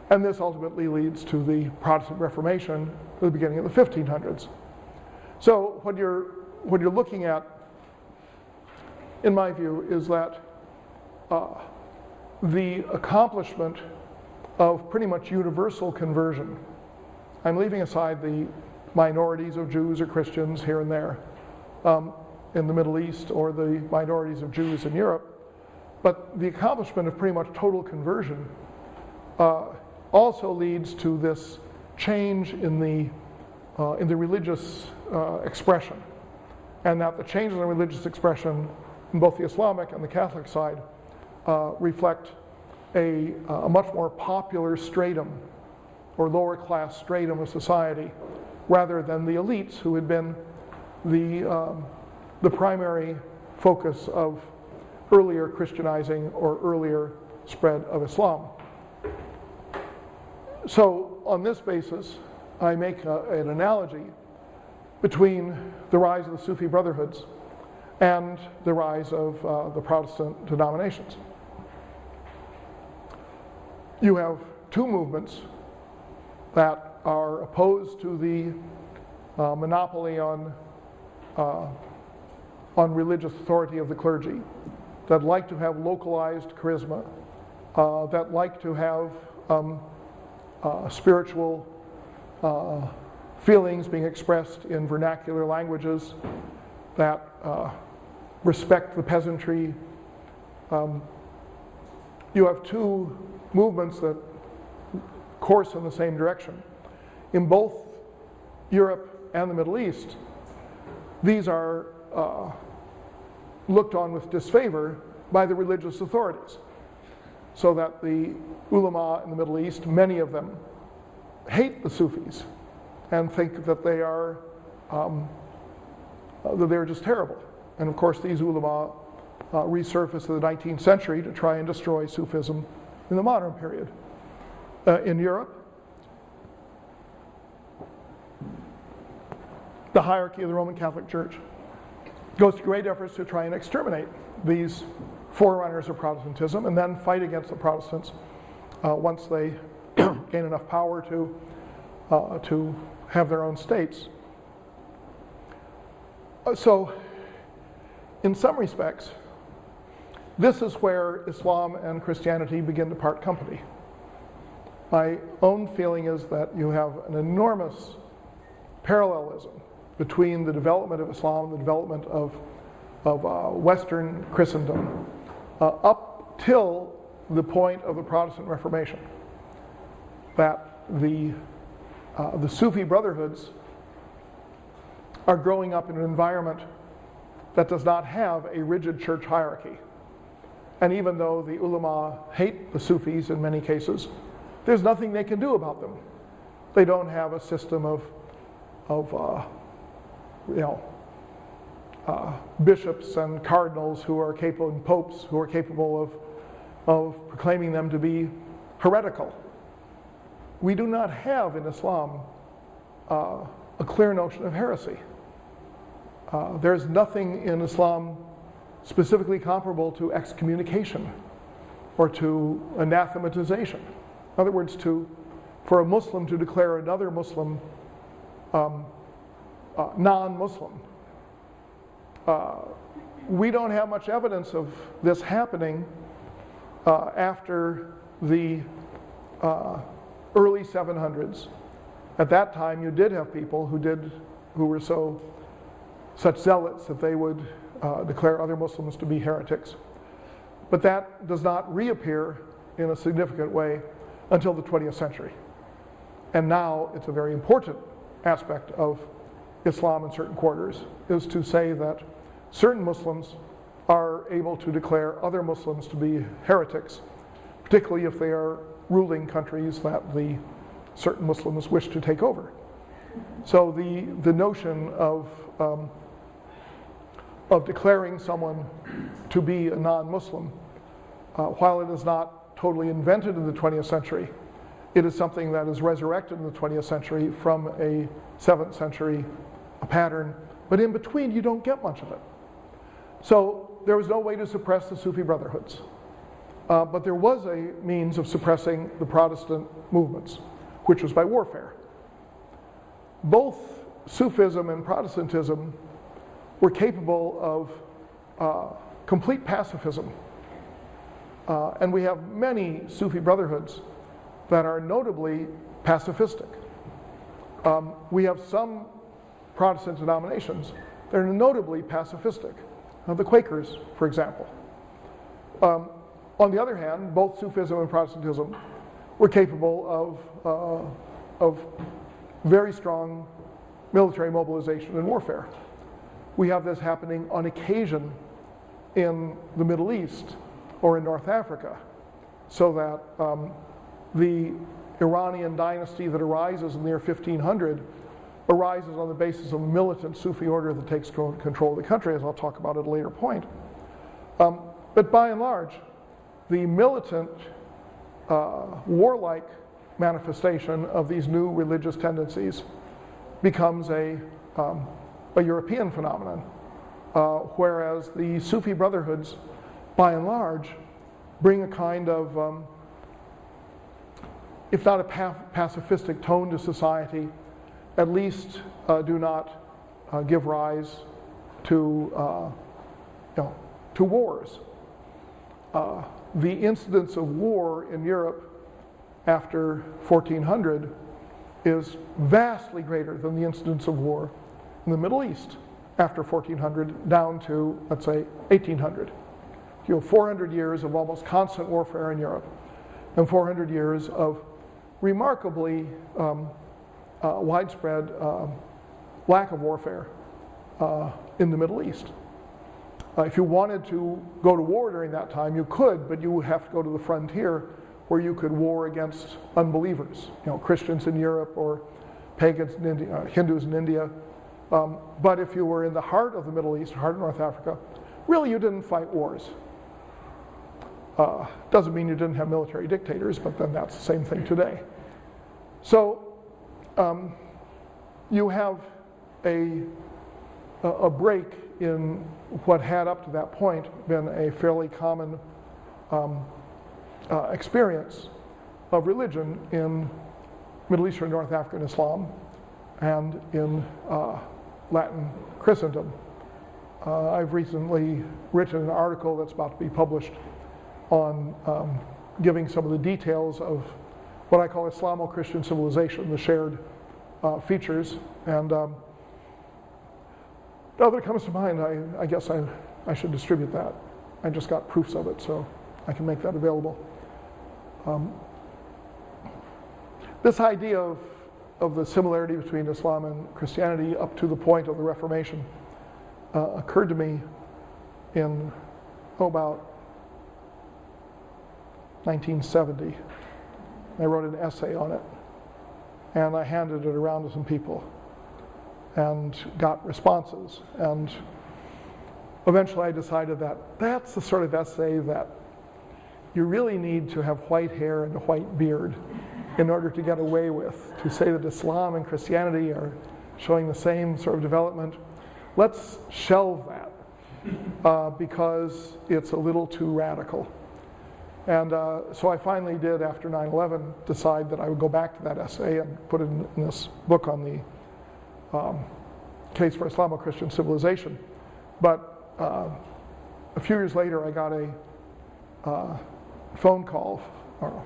S1: And this ultimately leads to the Protestant Reformation at the beginning of the 1500s. So what you're looking at, in my view, is that the accomplishment of pretty much universal conversion, I'm leaving aside the minorities of Jews or Christians here and there in the Middle East or the minorities of Jews in Europe, but the accomplishment of pretty much total conversion also leads to this change in the religious expression, and that the change in the religious expression in both the Islamic and the Catholic side reflect a much more popular stratum or lower class stratum of society rather than the elites who had been the primary focus of earlier Christianizing or earlier spread of Islam. So on this basis, I make an analogy between the rise of the Sufi brotherhoods and the rise of the Protestant denominations. You have two movements that are opposed to the monopoly on religious authority of the clergy, that like to have localized charisma, that like to have spiritual feelings being expressed in vernacular languages, that respect the peasantry. You have two movements that course in the same direction. In both Europe and the Middle East, these are looked on with disfavor by the religious authorities. So that the ulama in the Middle East, many of them, hate the Sufis and think that they are just terrible. And of course, these ulama resurfaced in the 19th century to try and destroy Sufism in the modern period. In Europe, the hierarchy of the Roman Catholic Church goes to great efforts to try and exterminate these forerunners of Protestantism and then fight against the Protestants once they gain enough power to have their own states. So, in some respects, this is where Islam and Christianity begin to part company. My own feeling is that you have an enormous parallelism between the development of Islam and the development of Western Christendom up till the point of the Protestant Reformation. That the Sufi brotherhoods are growing up in an environment that does not have a rigid church hierarchy. And even though the ulama hate the Sufis in many cases, there's nothing they can do about them. They don't have a system of bishops and cardinals who are capable, and popes who are capable of proclaiming them to be heretical. We do not have in Islam a clear notion of heresy. There's nothing in Islam specifically comparable to excommunication or to anathematization. In other words, for a Muslim to declare another Muslim non-Muslim. We don't have much evidence of this happening after the early 700s. At that time, you did have people who were such zealots that they would declare other Muslims to be heretics. But that does not reappear in a significant way until the 20th century. And now it's a very important aspect of Islam in certain quarters, is to say that certain Muslims are able to declare other Muslims to be heretics, particularly if they are ruling countries that the certain Muslims wish to take over. So the notion of declaring someone to be a non-Muslim, while it is not totally invented in the 20th century, it is something that is resurrected in the 20th century from a 7th century pattern, but in between you don't get much of it. So there was no way to suppress the Sufi brotherhoods, but there was a means of suppressing the Protestant movements, which was by warfare. Both Sufism and Protestantism were capable of complete pacifism, and we have many Sufi brotherhoods that are notably pacifistic. We have some Protestant denominations that are notably pacifistic. The Quakers, for example. On the other hand, both Sufism and Protestantism were capable of very strong military mobilization and warfare. We have this happening on occasion in the Middle East or in North Africa, so that the Iranian dynasty that arises in the year 1500 arises on the basis of a militant Sufi order that takes control of the country, as I'll talk about at a later point. But by and large, the militant, warlike manifestation of these new religious tendencies becomes a European phenomenon, whereas the Sufi brotherhoods, by and large, bring a kind of, if not a pacifistic tone to society, at least do not give rise to, to wars. The incidence of war in Europe after 1400 is vastly greater than the incidence of war in the Middle East after 1400 down to, let's say, 1800. 400 years of almost constant warfare in Europe and 400 years of remarkably widespread lack of warfare in the Middle East. If you wanted to go to war during that time, you could, but you would have to go to the frontier where you could war against unbelievers, Christians in Europe or pagans in India, Hindus in India. But if you were in the heart of the Middle East, heart of North Africa, really you didn't fight wars. Doesn't mean you didn't have military dictators, but then that's the same thing today. So you have a break in what had up to that point been a fairly common experience of religion in Middle Eastern North African Islam and in Latin Christendom. I've recently written an article that's about to be published on giving some of the details of what I call Islamo-Christian civilization, the shared features. And the other that comes to mind, I guess I should distribute that. I just got proofs of it, so I can make that available. This idea of the similarity between Islam and Christianity up to the point of the Reformation occurred to me in about 1970. I wrote an essay on it, and I handed it around to some people and got responses. And eventually I decided that that's the sort of essay that you really need to have white hair and a white beard in order to get away with. To say that Islam and Christianity are showing the same sort of development, let's shelve that because it's a little too radical. And so I finally did, after 9/11, decide that I would go back to that essay and put it in this book on the case for Islamo-Christian civilization. But a few years later, I got a phone call or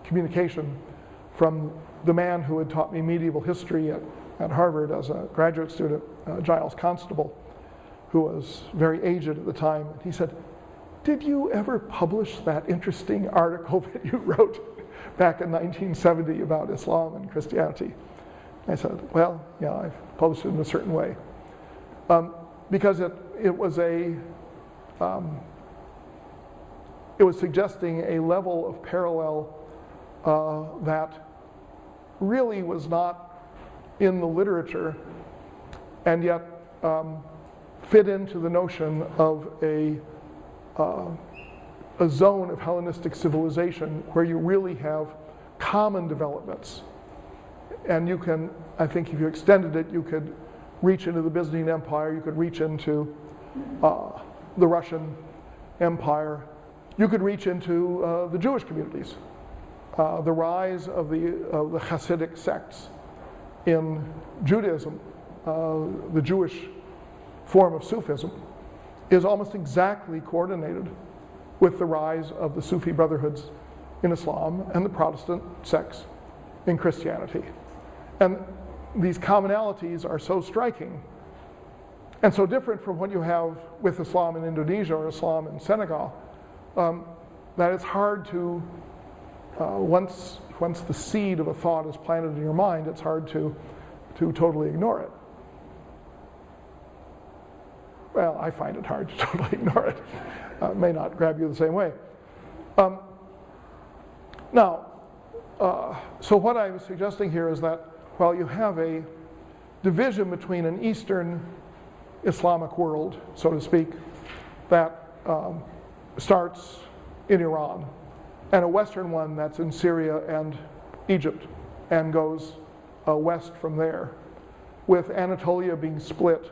S1: communication from the man who had taught me medieval history at Harvard as a graduate student, Giles Constable, who was very aged at the time. And he said, "Did you ever publish that interesting article that you wrote back in 1970 about Islam and Christianity?" I said, "Well, yeah, I've published it in a certain way." Because it was suggesting a level of parallel that really was not in the literature and yet fit into the notion of a zone of Hellenistic civilization where you really have common developments. And you can, I think if you extended it, you could reach into the Byzantine Empire, you could reach into the Russian Empire, you could reach into the Jewish communities. The rise of the Hasidic sects in Judaism, the Jewish form of Sufism, is almost exactly coordinated with the rise of the Sufi brotherhoods in Islam and the Protestant sects in Christianity. And these commonalities are so striking and so different from what you have with Islam in Indonesia or Islam in Senegal that it's hard to once the seed of a thought is planted in your mind, it's hard to totally ignore it. Well, I find it hard to totally ignore it. It may not grab you the same way. So what I was suggesting here is that while you have a division between an Eastern Islamic world, so to speak, that starts in Iran, and a Western one that's in Syria and Egypt, and goes west from there, with Anatolia being split,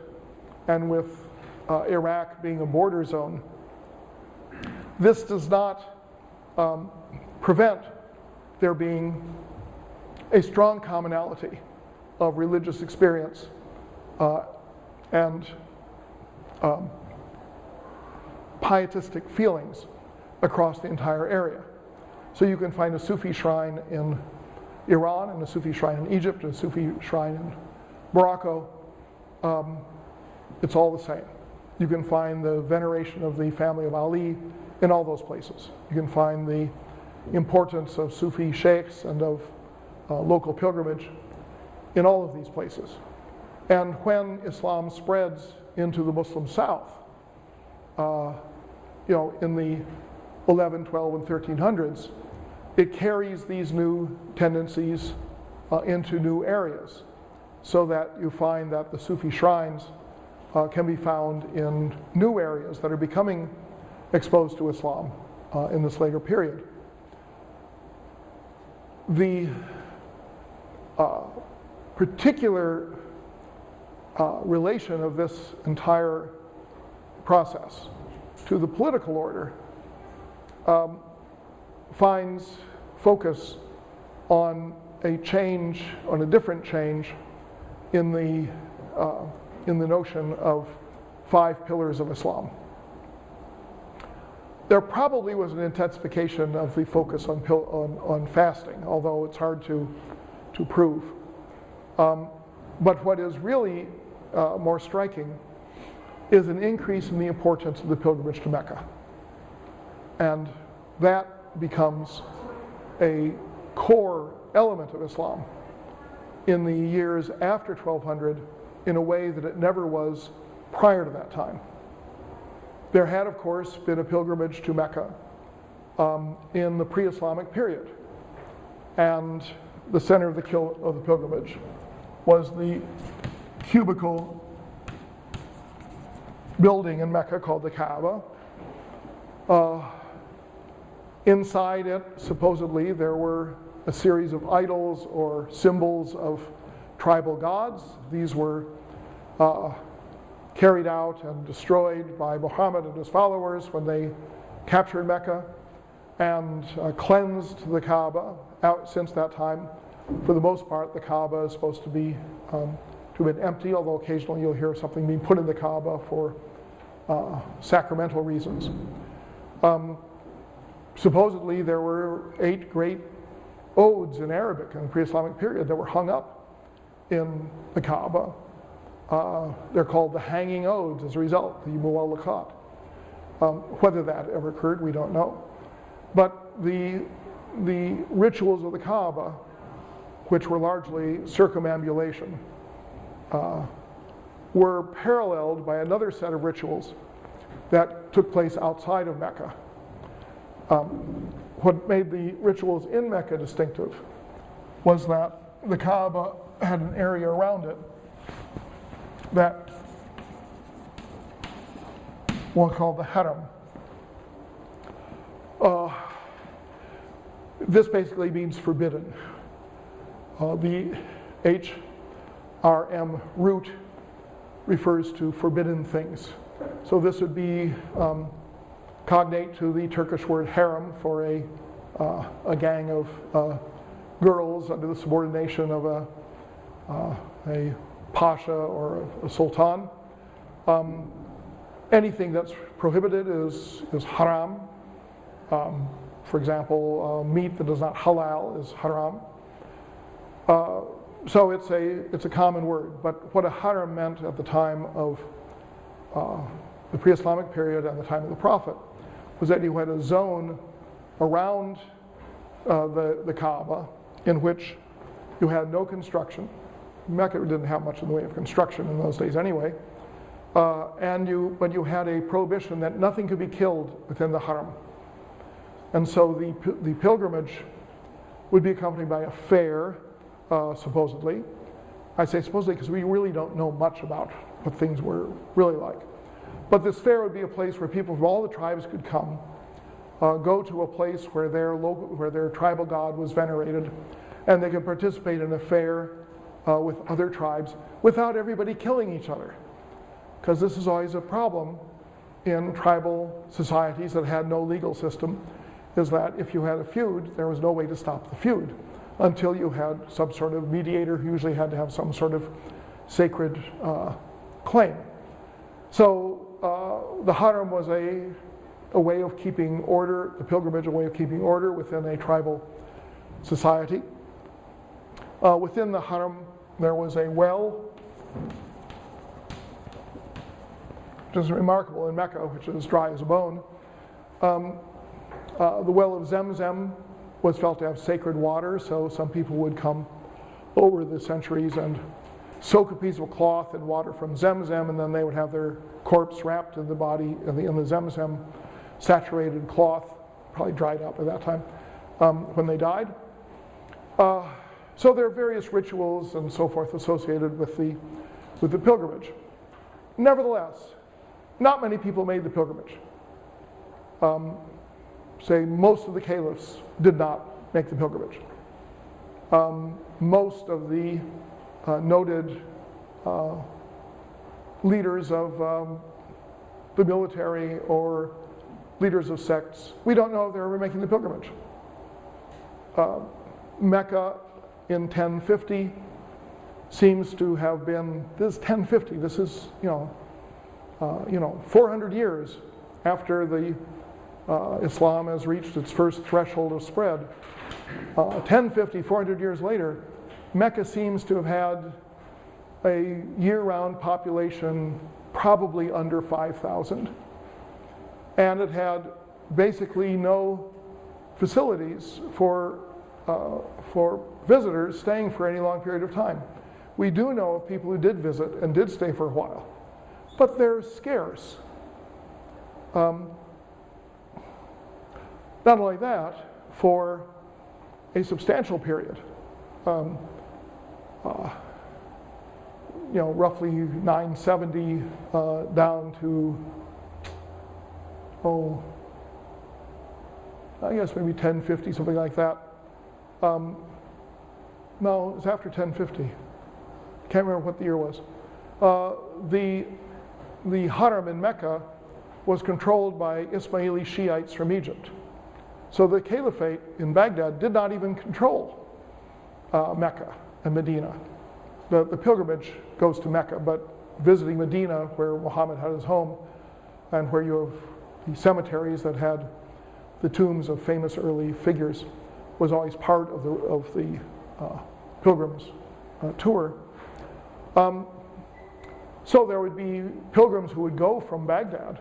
S1: and with Iraq being a border zone. This does not prevent there being a strong commonality of religious experience and pietistic feelings across the entire area. So you can find a Sufi shrine in Iran, and a Sufi shrine in Egypt, and a Sufi shrine in Morocco. It's all the same. You can find the veneration of the family of Ali in all those places. You can find the importance of Sufi sheikhs and of local pilgrimage in all of these places. And when Islam spreads into the Muslim South, in the 11, 12, and 1300s, it carries these new tendencies into new areas, so that you find that the Sufi shrines can be found in new areas that are becoming exposed to Islam in this later period. The particular relation of this entire process to the political order finds focus on a change, on a different change in the notion of 5 pillars of Islam. There probably was an intensification of the focus on fasting, although it's hard to prove. But what is really more striking is an increase in the importance of the pilgrimage to Mecca. And that becomes a core element of Islam in the years after 1200 in a way that it never was prior to that time. There had, of course, been a pilgrimage to Mecca in the pre-Islamic period. And the center of the pilgrimage was the cubical building in Mecca called the Kaaba. Inside it, supposedly, there were a series of idols or symbols of tribal gods. These were carried out and destroyed by Muhammad and his followers when they captured Mecca, and cleansed the Kaaba. Since that time, for the most part, the Kaaba is supposed to be to have been empty, although occasionally you'll hear something being put in the Kaaba for sacramental reasons. Supposedly there were 8 great odes in Arabic in the pre-Islamic period that were hung up in the Kaaba. They're called the hanging odes as a result, the mu'allaqat. Whether that ever occurred, we don't know. But the rituals of the Kaaba, which were largely circumambulation, were paralleled by another set of rituals that took place outside of Mecca. What made the rituals in Mecca distinctive was that the Kaaba had an area around it that we'll call the Haram. This basically means forbidden. The HRM root refers to forbidden things. So this would be cognate to the Turkish word harem for a gang of girls under the subordination of a pasha or a sultan. Anything that's prohibited is haram. For example, meat that is not halal is haram. So it's a common word. But what a haram meant at the time of the pre-Islamic period and the time of the Prophet was that you had a zone around the Kaaba, in which you had no construction. Mecca didn't have much in the way of construction in those days anyway. But you had a prohibition that nothing could be killed within the haram. And so the pilgrimage would be accompanied by a fair, supposedly. I say supposedly because we really don't know much about what things were really like. But this fair would be a place where people from all the tribes could come, go to a place where their tribal god was venerated, and they could participate in a fair with other tribes without everybody killing each other. Because this is always a problem in tribal societies that had no legal system, is that if you had a feud, there was no way to stop the feud until you had some sort of mediator who usually had to have some sort of sacred claim. So the haram was a way of keeping order, the pilgrimage a way of keeping order within a tribal society. Within the haram there was a well, which is remarkable in Mecca, which is dry as a bone. The well of Zemzem was felt to have sacred water, so some people would come over the centuries and soak a piece of cloth in water from Zemzem, and then they would have their corpse wrapped in the body in the Zemzem saturated cloth, probably dried up at that time, when they died. So there are various rituals and so forth associated with the pilgrimage. Nevertheless, not many people made the pilgrimage. Say most of the caliphs did not make the pilgrimage. Most of the noted leaders of the military or leaders of sects, we don't know if they're ever making the pilgrimage. Mecca in 1050 seems to have been, this is 1050, this is 400 years after the Islam has reached its first threshold of spread. 1050, 400 years later, Mecca seems to have had a year-round population probably under 5,000. And it had basically no facilities for visitors staying for any long period of time. We do know of people who did visit and did stay for a while, but they're scarce. Not only that, for a substantial period, roughly 970 down to, I guess maybe 1050, something like that. No, it was after 1050. Can't remember what the year was. The haram in Mecca was controlled by Ismaili Shiites from Egypt. So the caliphate in Baghdad did not even control Mecca and Medina. The pilgrimage goes to Mecca, but visiting Medina, where Muhammad had his home, and where you have the cemeteries that had the tombs of famous early figures, was always part of the pilgrims tour. So there would be pilgrims who would go from Baghdad,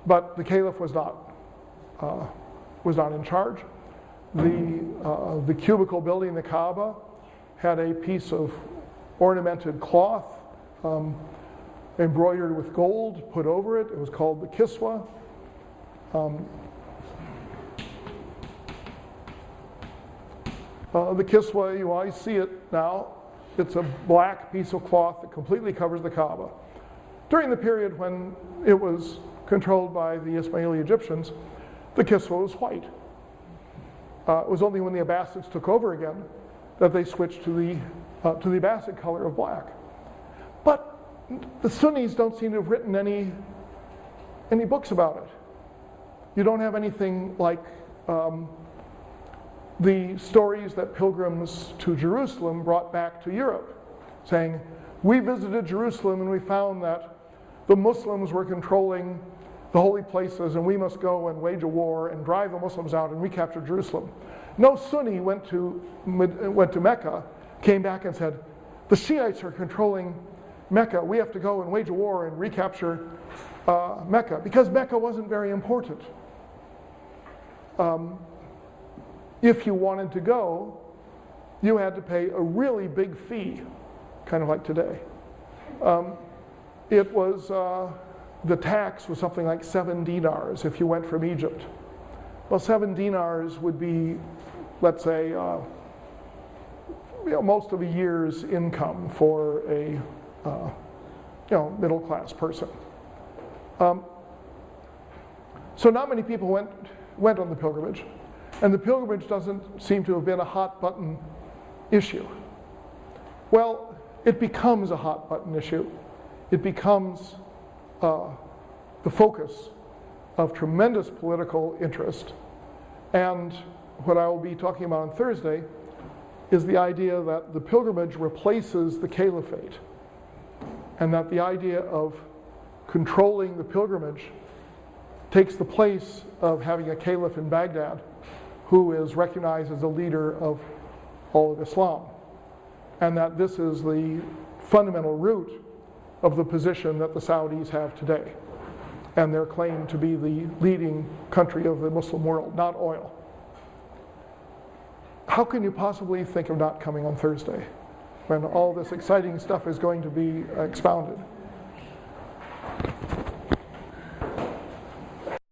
S1: but the caliph was not in charge. The cubicle building the Kaaba had a piece of ornamented cloth embroidered with gold put over it. It was called the kiswa. The kiswa, you always see it now. It's a black piece of cloth that completely covers the Kaaba. During the period when it was controlled by the Ismaili Egyptians, the kiswa was white. It was only when the Abbasids took over again that they switched to the Abbasid color of black. But the Sunnis don't seem to have written any books about it. You don't have anything like the stories that pilgrims to Jerusalem brought back to Europe, saying, we visited Jerusalem and we found that the Muslims were controlling the holy places and we must go and wage a war and drive the Muslims out and recapture Jerusalem. No Sunni went to Mecca, came back and said, the Shiites are controlling Mecca, we have to go and wage a war and recapture Mecca, because Mecca wasn't very important. if you wanted to go, you had to pay a really big fee, kind of like today. It was, the tax was something like 7 dinars if you went from Egypt. Well, 7 dinars would be, let's say, most of a year's income for a middle-class person. So not many people went on the pilgrimage, and the pilgrimage doesn't seem to have been a hot-button issue. Well, it becomes a hot-button issue. It becomes the focus of tremendous political interest. And what I will be talking about on Thursday is the idea that the pilgrimage replaces the caliphate, and that the idea of controlling the pilgrimage takes the place of having a caliph in Baghdad who is recognized as the leader of all of Islam, and that this is the fundamental root of the position that the Saudis have today, and their claim to be the leading country of the Muslim world, not oil. How can you possibly think of not coming on Thursday when all this exciting stuff is going to be expounded?